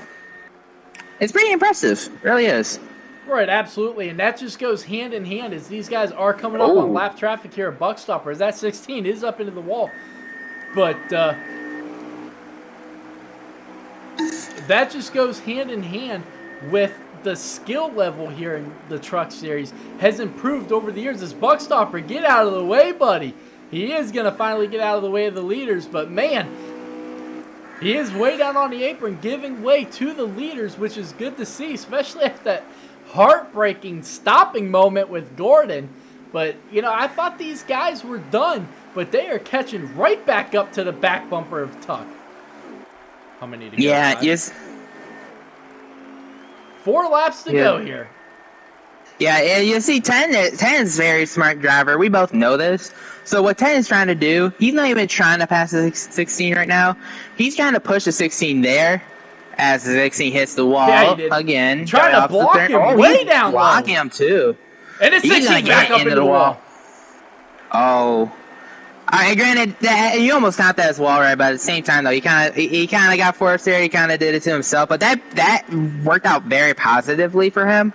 it's pretty impressive. It really is. Right, absolutely, and that just goes hand in hand as these guys are coming up on lap traffic here at Buckstopper. As that 16 is up into the wall, but that just goes hand in hand with the skill level here in the Truck Series has improved over the years. This Buckstopper, get out of the way, buddy. He is going to finally get out of the way of the leaders, but man, he is way down on the apron, giving way to the leaders, which is good to see, especially after that heartbreaking stopping moment with Gordon. But, you know, I thought these guys were done, but they are catching right back up to the back bumper of Tuck. How many to go? Yeah, Ryan? yes. 4 laps to go here. Yeah, you see, 10 is a very smart driver. We both know this. So what 10 is trying to do, he's not even trying to pass the 16 right now. He's trying to push the 16 there as the 16 hits the wall again. Trying to block him way down low. Blocking him, too. And the 16 back up into the wall. Oh. Granted, you almost tapped that wall right, but at the same time, though, he kind of got forced there. He kind of did it to himself, but that worked out very positively for him,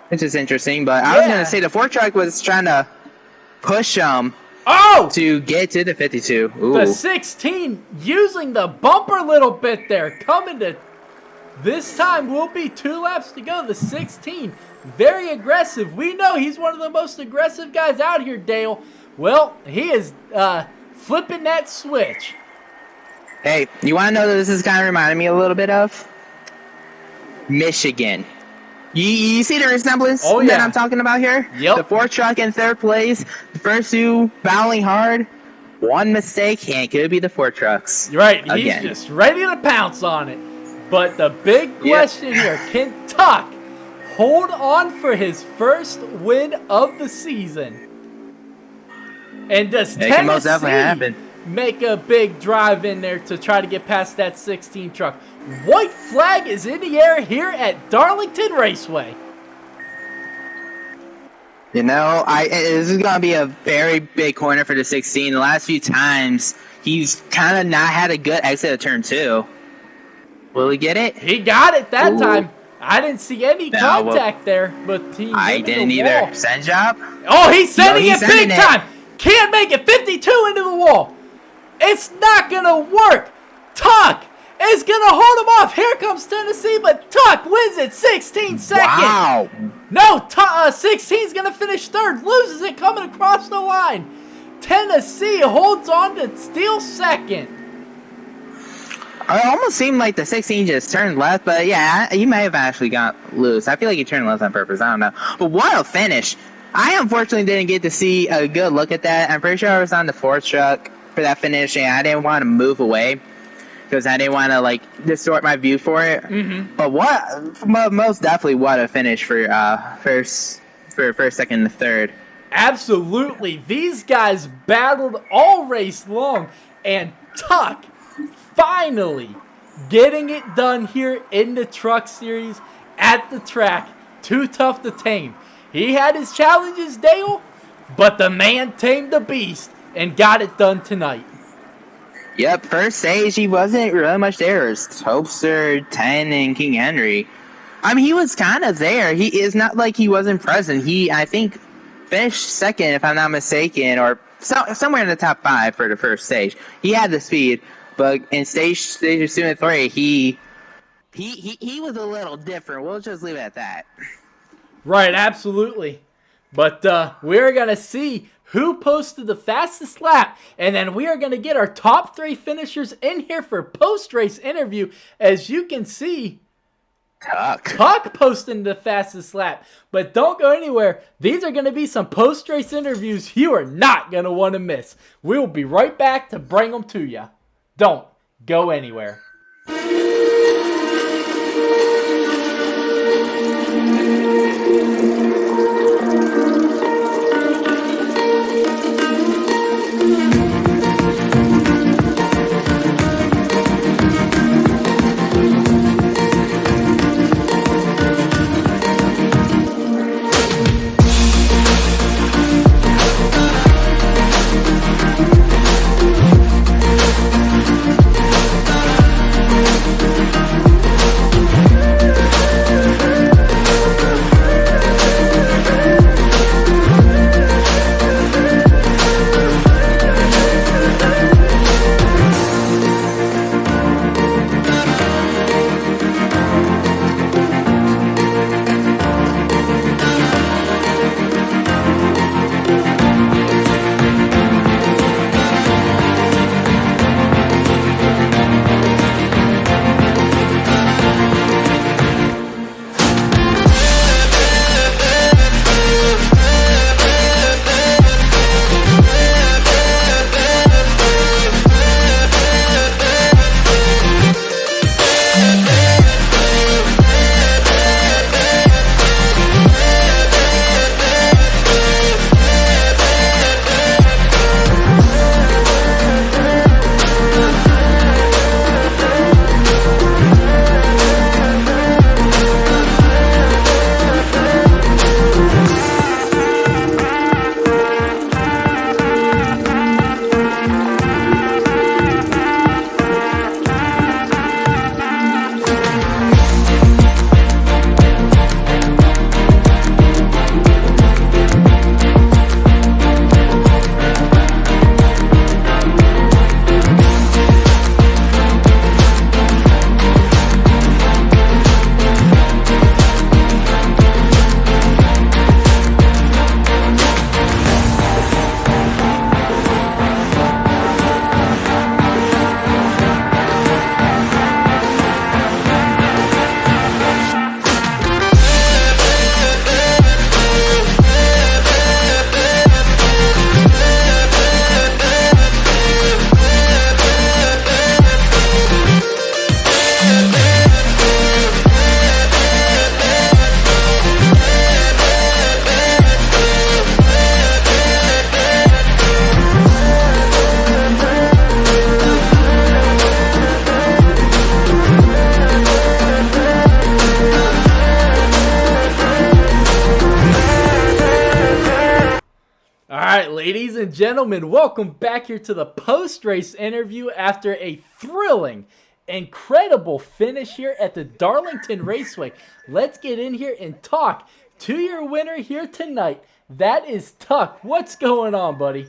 which is interesting. But I was gonna say the Ford truck was trying to push him to get to the 52. Ooh. The 16 using the bumper a little bit there, coming to this time will be 2 laps to go. The 16 very aggressive. We know he's one of the most aggressive guys out here, Dale. Well, he is flipping that switch. Hey, you want to know that this is kind of reminding me a little bit of Michigan. You see the resemblance that I'm talking about here? Yep. The Ford truck in 3rd place, the first 2 battling hard. One mistake, and it could be the Ford trucks. You're right. Again. He's just ready to pounce on it. But the big question here, can Tuck hold on for his first win of the season? And does Tennessee make a big drive in there to try to get past that 16 truck? White flag is in the air here at Darlington Raceway. You know, this is going to be a very big corner for the 16. The last few times, he's kind of not had a good exit of turn 2. Will he get it? He got it that time. I didn't see any contact there, but I didn't either. Send job? Oh, he's sending it big time. Can't make it. 52 into the wall. It's not going to work. Tuck is going to hold him off. Here comes Tennessee, but Tuck wins it 16 seconds. Wow. No, 16 is going to finish 3rd. Loses it coming across the line. Tennessee holds on to steal 2nd. It almost seemed like the 16 just turned left, but yeah, he may have actually got loose. I feel like he turned left on purpose. I don't know. But what a finish. I unfortunately didn't get to see a good look at that. I'm pretty sure I was on the 4th truck for that finish, and I didn't want to move away because I didn't want to distort my view for it. Mm-hmm. But most definitely what a finish for first, 2nd, and 3rd. Absolutely, these guys battled all race long, and Tuck finally getting it done here in the Truck Series at the track. Too tough to tame. He had his challenges, Dale, but the man tamed the beast and got it done tonight. Yep, first stage, he wasn't really much there. It was Topster, 10, and King Henry. I mean, he was kind of there. He is not like he wasn't present. He, I think, finished 2nd, if I'm not mistaken, or somewhere in the top 5 for the first stage. He had the speed, but in stages 2 and 3, he was a little different. We'll just leave it at that. Right, absolutely. But we're going to see who posted the fastest lap, and then we are going to get our top 3 finishers in here for post-race interview. As you can see, Tuck posting the fastest lap. But don't go anywhere. These are going to be some post-race interviews you are not going to want to miss. We'll be right back to bring them to you. Don't go anywhere. and gentlemen, welcome back here to the post-race interview after a thrilling, incredible finish here at the Darlington Raceway. Let's get in here and talk to your winner here tonight. That is Tuck. What's going on, buddy?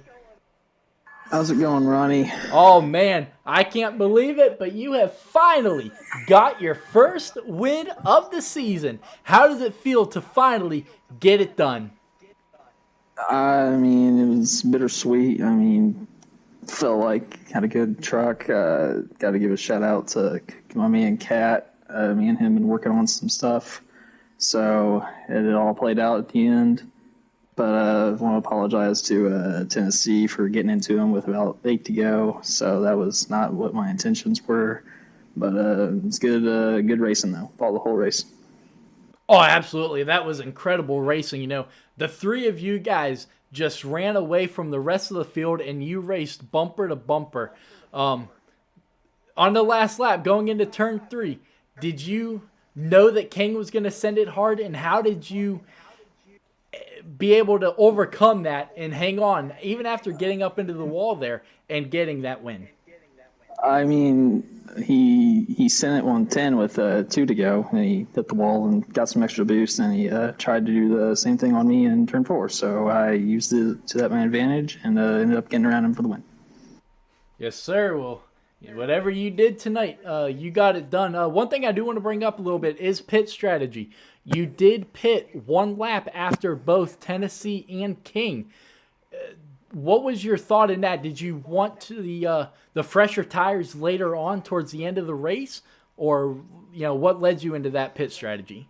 How's it going, Ronnie? Oh, man, I can't believe it, but you have finally got your first win of the season. How does it feel to finally get it done? I mean, it was bittersweet. I mean, felt like had a good truck. Got to give a shout out to my man Kat. Me and him been working on some stuff, so it all played out at the end. But I want to apologize to Tennessee for getting into him with about 8 to go. So that was not what my intentions were. But it's good racing though. Followed the whole race. Oh, absolutely. That was incredible racing. You know, the three of you guys just ran away from the rest of the field and you raced bumper to bumper. On the last lap, going into turn 3, did you know that King was going to send it hard? And how did you be able to overcome that and hang on, even after getting up into the wall there and getting that win? I mean, he sent it 110 with 2 to go, and he hit the wall and got some extra boost, and he tried to do the same thing on me in turn 4. So I used it to my advantage and ended up getting around him for the win. Yes, sir. Well, whatever you did tonight, you got it done. One thing I do want to bring up a little bit is pit strategy. You did pit 1 lap after both Tennessee and King. What was your thought in that? Did you want to the fresher tires later on towards the end of the race, or what led you into that pit strategy?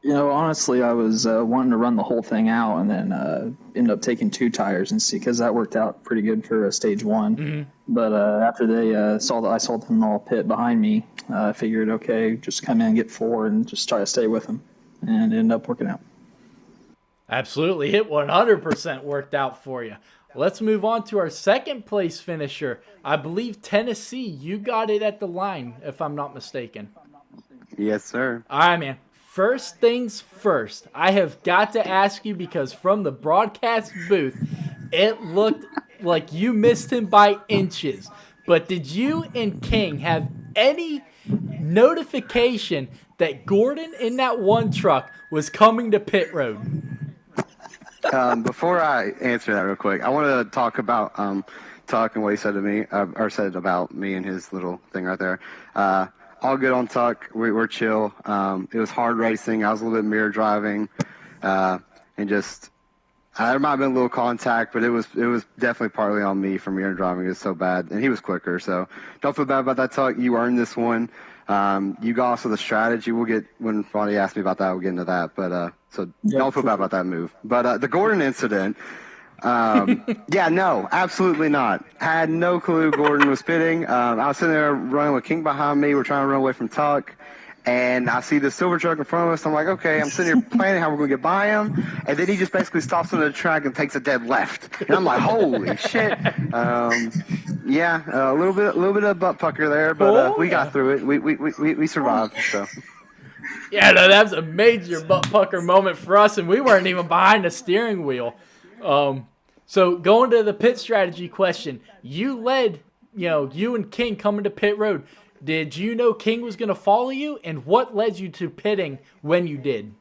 Honestly, I was wanting to run the whole thing out, and then ended up taking 2 tires and see, because that worked out pretty good for stage 1. Mm-hmm. But after they I saw them all pit behind me, I figured, okay, just come in and get 4 and just try to stay with them, and it ended up working out. Absolutely. It 100% worked out for you. Let's move on to our second place finisher. I believe Tennessee, you got it at the line, if I'm not mistaken. Yes, sir. All right, man. First things first, I have got to ask you, because from the broadcast booth, it looked like you missed him by inches. But did you and King have any notification that Gordon in that one truck was coming to pit road? Before I answer that real quick, I want to talk about Tuck and what he said to me, or said about me and his little thing right there. All good on Tuck. We're chill. It was hard racing. I was a little bit mirror driving, and just there might have been a little contact, but it was definitely partly on me for mirror driving. It was so bad, and he was quicker. So don't feel bad about that, Tuck. You earned this one. You got also the strategy. We'll get, when Ronnie asked me about that, we'll get into that. But don't feel bad about that move. But the Gordon incident. Yeah, no, absolutely not. Had no clue Gordon was pitting. I was sitting there running with King behind me. We're trying to run away from Tuck. And I see the silver truck in front of us. I'm like, okay, I'm sitting here planning how we're going to get by him. And then he just basically stops on the track and takes a dead left. And I'm like, holy shit. Yeah, a little bit of butt pucker there, but we got through it. We survived. So. Yeah, no, that's a major butt pucker moment for us, and we weren't even behind the steering wheel. So going to the pit strategy question, you led, you and King coming to pit road. Did you know King was going to follow you, and what led you to pitting when you did?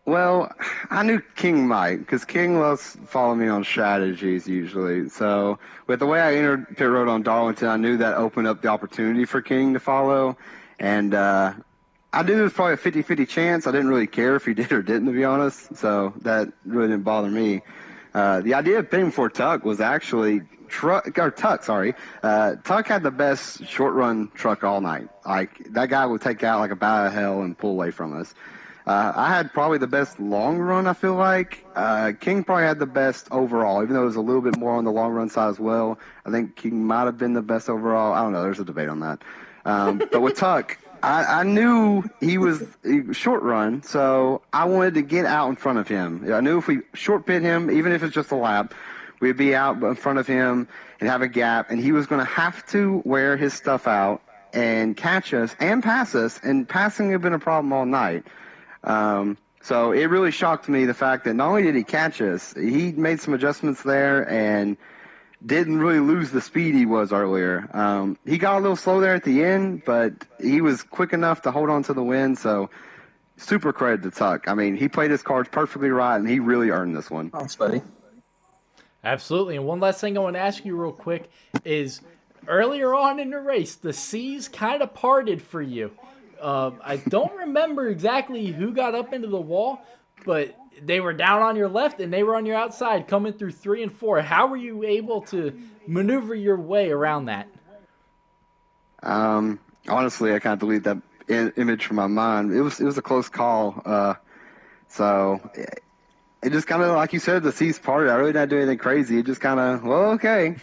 Well, I knew King might, because King loves following me on strategies usually. So with the way I entered pit road on Darlington, I knew that opened up the opportunity for King to follow. And I knew there was probably a 50-50 chance. I didn't really care if he did or didn't, to be honest. So that really didn't bother me. The idea of pitting for Tuck was actually Tuck had the best short run truck all night. Like, that guy would take out like a bat of hell and pull away from us. I had probably the best long run, I feel like. King probably had the best overall, even though it was a little bit more on the long run side as well. I think King might have been the best overall. I don't know. There's a debate on that. But with Tuck, I knew he was short run, so I wanted to get out in front of him. I knew if we short pit him, even if it's just a lap, we'd be out in front of him and have a gap, and he was going to have to wear his stuff out and catch us and pass us, and passing had been a problem all night. So it really shocked me the fact that not only did he catch us, he made some adjustments there and didn't really lose the speed he was earlier. He got a little slow there at the end, but he was quick enough to hold on to the win. So super credit to Tuck. I mean, he played his cards perfectly right, and he really earned this one. Thanks, buddy. Absolutely. And one last thing I want to ask you real quick is earlier on in the race, the seas kind of parted for you. I don't remember exactly who got up into the wall, but they were down on your left and they were on your outside coming through 3 and 4. How were you able to maneuver your way around that? Honestly, I can't delete that image from my mind. It was a close call. So it just kind of, like you said, the seas parted. I really didn't do anything crazy. It just kind of, well, okay.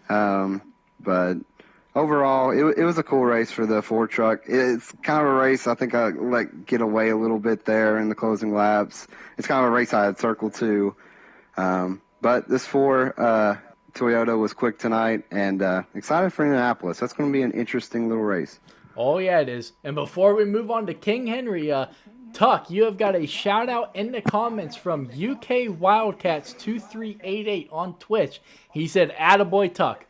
But overall, it was a cool race for the Ford truck. It's kind of a race I think I let get away a little bit there in the closing laps. It's kind of a race I had circled too. But this Ford Toyota was quick tonight, and excited for Indianapolis. That's going to be an interesting little race. Oh, yeah, it is. And before we move on to King Henry, Tuck, you have got a shout-out in the comments from UK Wildcats 2388 on Twitch. He said, "Attaboy, Tuck."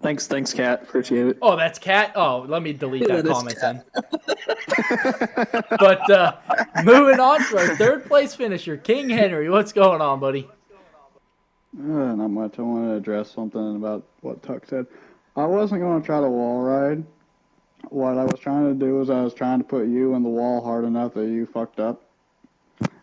Thanks, Kat. Appreciate it. Oh, that's Kat? Oh, let me delete that comment then. But moving on to our third place finisher, King Henry. What's going on, buddy? Not much. I want to address something about what Tuck said. I wasn't going to try to wall ride. What I was trying to do was I was trying to put you in the wall hard enough that you fucked up.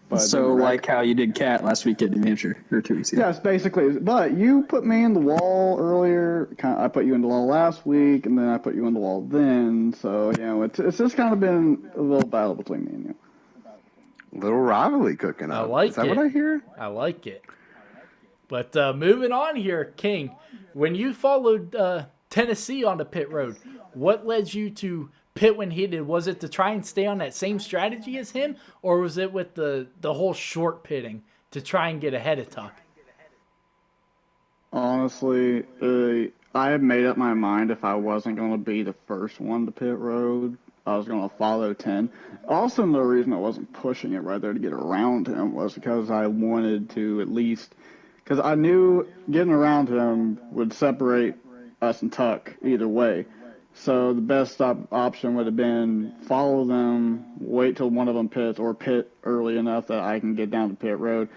But So like how you did Kat last week at New Hampshire, or 2 weeks ago. yes, basically. But you put me in the wall earlier. I put you in the wall last week, and then I put you in the wall then. So, it's just kind of been a little battle between me and you. Little rivalry cooking up. I like Is that it. what I hear? I like it. But moving on here, King, when you followed Tennessee on the pit road, what led you to pit when he did? Was it to try and stay on that same strategy as him, or was it with the whole short pitting to try and get ahead of Tuck? Honestly, I had made up my mind if I wasn't going to be the first one to pit road, I was going to follow 10. Also, the reason I wasn't pushing it right there to get around him was because I wanted to at least, because I knew getting around him would separate us and Tuck either way. So the best option would have been follow them, wait till one of them pits, or pit early enough that I can get down to pit road.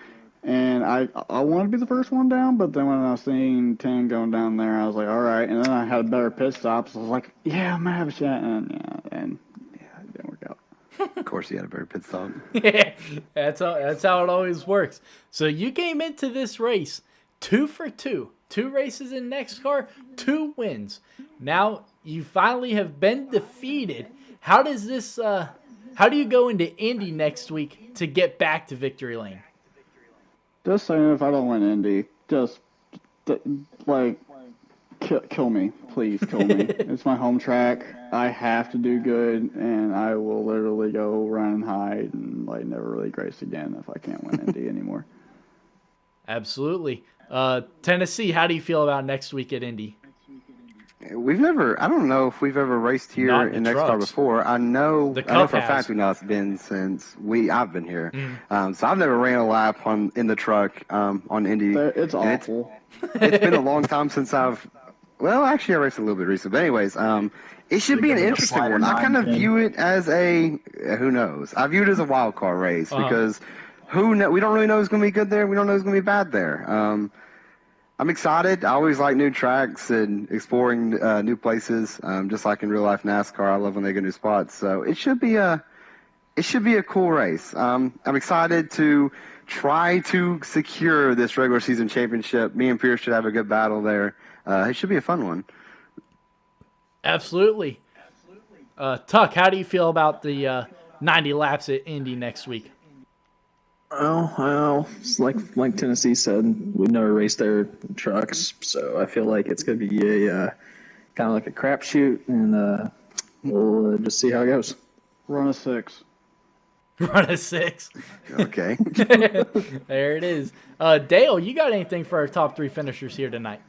And I wanted to be the first one down, but then when I was seeing 10 going down there, I was like, all right. And then I had a better pit stop, so I was like, yeah, I'm going to have a shot. And it didn't work out. Of course, he had a better pit stop. Yeah, that's how it always works. So you came into this race 2 for 2. 2 races in NEXXTCAR, 2 wins. Now you finally have been defeated. How does this? How do you go into Indy next week to get back to victory lane? Just saying, if I don't win Indy, just kill me, please kill me. It's my home track. I have to do good, and I will literally go run and hide and never really grace again if I can't win Indy anymore. Absolutely. Tennessee, how do you feel about next week at Indy? I don't know if we've ever raced here Not in the NEXXTCAR trucks. before. I know for a fact we know it's been since I've been here. So I've never ran a lap in the truck on Indy. It's And awful. It's been a long time since I raced a little bit recently. But anyways, it should be an interesting one. I kind of view it as who knows? I view it as a wild card race because we don't really know who's going to be good there. We don't know who's going to be bad there. I'm excited. I always like new tracks and exploring new places. Just like in real life NASCAR, I love when they go new spots. So it should be a cool race. I'm excited to try to secure this regular season championship. Me and Pierce should have a good battle there. It should be a fun one. Absolutely. Tuck, how do you feel about the 90 laps at Indy next week? Well, it's like Tennessee said, we've never raced their trucks, so I feel like it's going to be a kind of like a crapshoot, and we'll just see how it goes. Run a 6. Run a 6. Okay. There it is. Dale, you got anything for our top 3 finishers here tonight?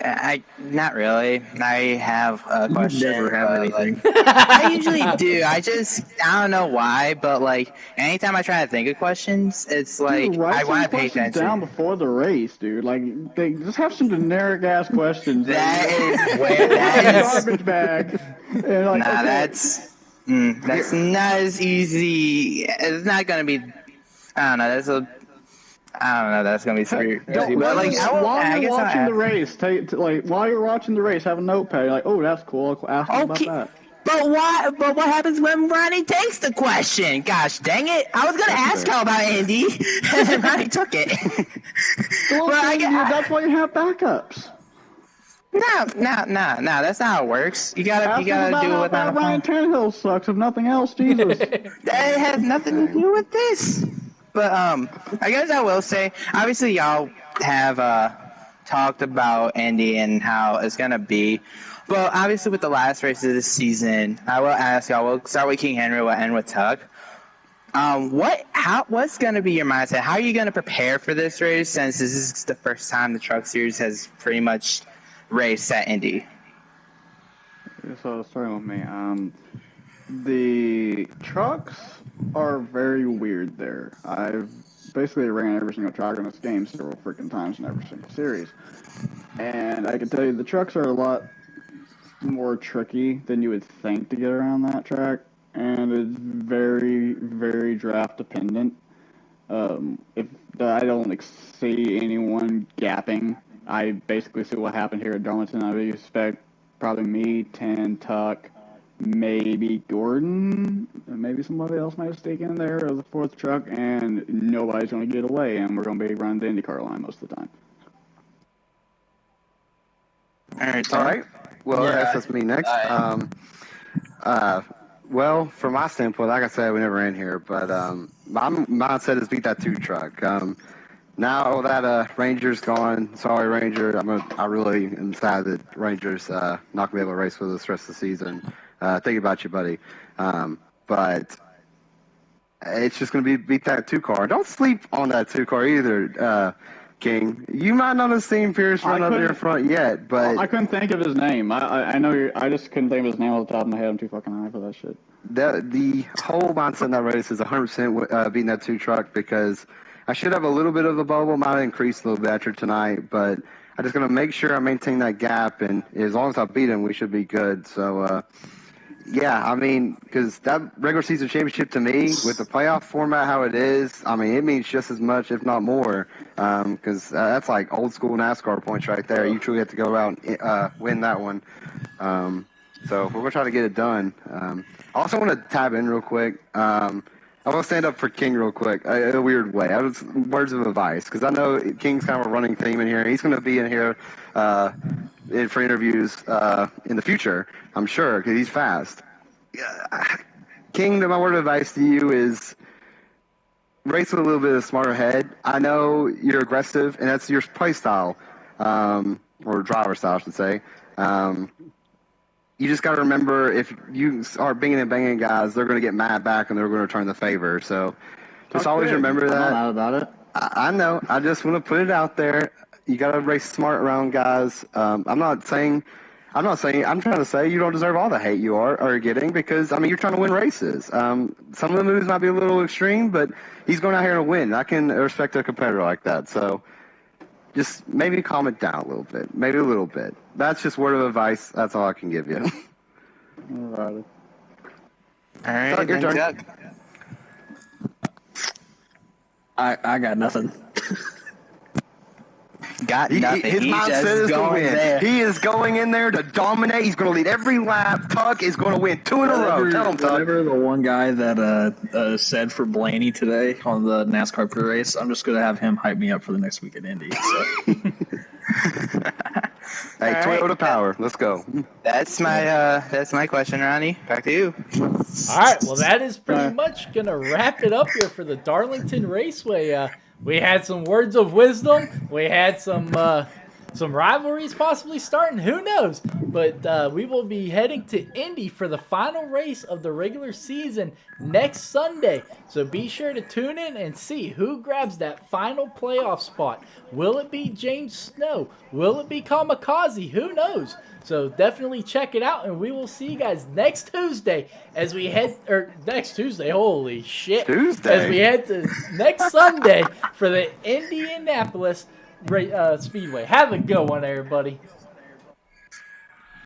I not really. I have a question. Never have but, anything. I usually do. I don't know why, but like anytime I try to think of questions, it's like Dude, write I some want to pay questions attention. down before the race, dude. Like, they just have some generic ass questions. That is where that is. Garbage bag. And like, Nah, okay, that's not as easy. It's not gonna be. I don't know. I don't know. That's gonna be super easy. But like, while you're watching the race. race, while you're watching the race, have a notepad. Like, oh, that's cool. I'll ask you about that. But what happens when Ronnie takes the question? Gosh dang it! I was gonna ask how about Andy, and then Ronnie took it. Well, that's why you have backups. No. That's not how it works. You gotta do it without a Ryan plan. Tannehill sucks. If nothing else, Jesus. That has nothing to do with this. But I guess I will say, obviously y'all have talked about Andy and how it's gonna be. But obviously with the last race of this season, I will ask y'all. We'll start with King Henry. We'll end with Tuck. What's gonna be your mindset? How are you gonna prepare for this race since this is the first time the Truck Series has pretty much raced at Indy? So starting with me, the trucks are very weird there. I've basically ran every single track in this game several freaking times in every single series. And I can tell you the trucks are a lot more tricky than you would think to get around that track. And it's very, very draft dependent. If I don't see anyone gapping, I basically see what happened here at Darlington. I would expect probably me, 10, Tuck, maybe Gordon, and maybe somebody else might stick in there as the fourth truck, and nobody's going to get away, and we're going to be running the IndyCar line most of the time. All right. Well, I guess that's me next. Well, from my standpoint, like I said, we never ran here, but my mindset is beat that 2 truck. Now that Ranger's gone, sorry Ranger, I really am sad that Ranger's not gonna be able to race with us the rest of the season. Think about you, buddy. But it's just gonna be beat that 2 car. Don't sleep on that 2 car either, King. You might not have seen Pierce run up there in front yet, but I couldn't think of his name. I know I just couldn't think of his name off the top of my head. I'm too fucking high for that shit. The whole mindset in that race is 100% beating that 2 truck because I should have a little bit of a bubble. Might increase a little bit after tonight, but I'm just going to make sure I maintain that gap, and as long as I beat him, we should be good. So, yeah, I mean, because that regular season championship to me, with the playoff format how it is, I mean, it means just as much, if not more, because that's like old school NASCAR points right there. You truly have to go out and win that one. So we're going to try to get it done. I also want to tab in real quick. I want to stand up for King real quick, in a weird way. Words of advice, because I know King's kind of a running theme in here. He's going to be in here for interviews in the future, I'm sure, because he's fast. King, my word of advice to you is race with a little bit of a smarter head. I know you're aggressive, and that's your play style, or driver style, I should say. You just got to remember, if you are banging and banging guys, they're going to get mad back and they're going to return the favor. So just always remember that. I'm not about it. I know. I just want to put it out there. You got to race smart around guys. I'm trying to say you don't deserve all the hate you are getting because, I mean, you're trying to win races. Some of the moves might be a little extreme, but he's going out here to win. I can respect a competitor like that. So just maybe calm it down a little bit. Maybe a little bit. That's just word of advice. That's all I can give you. All right, Doug, your turn. Doug. I got nothing. Got nothing. His mindset is to win. There. He is going in there to dominate. He's going to lead every lap. Tuck is going to win 2 in a row. Tell him, Tuck. Whatever the one guy that said for Blaney today on the NASCAR pre-race, I'm just going to have him hype me up for the next week at Indy. So. Hey, Toyota power. Let's go. That's my question, Ronnie. Back to you. All right, well, that is pretty much going to wrap it up here for the Darlington Raceway. We had some words of wisdom. We had some some rivalries possibly starting. Who knows? But we will be heading to Indy for the final race of the regular season next Sunday. So be sure to tune in and see who grabs that final playoff spot. Will it be James Snow? Will it be Kamikaze? Who knows? So definitely check it out, and we will see you guys next Tuesday as we head, or next Tuesday, holy shit. Tuesday. As we head to next Sunday for the Indianapolis Speedway. Have a good one, everybody.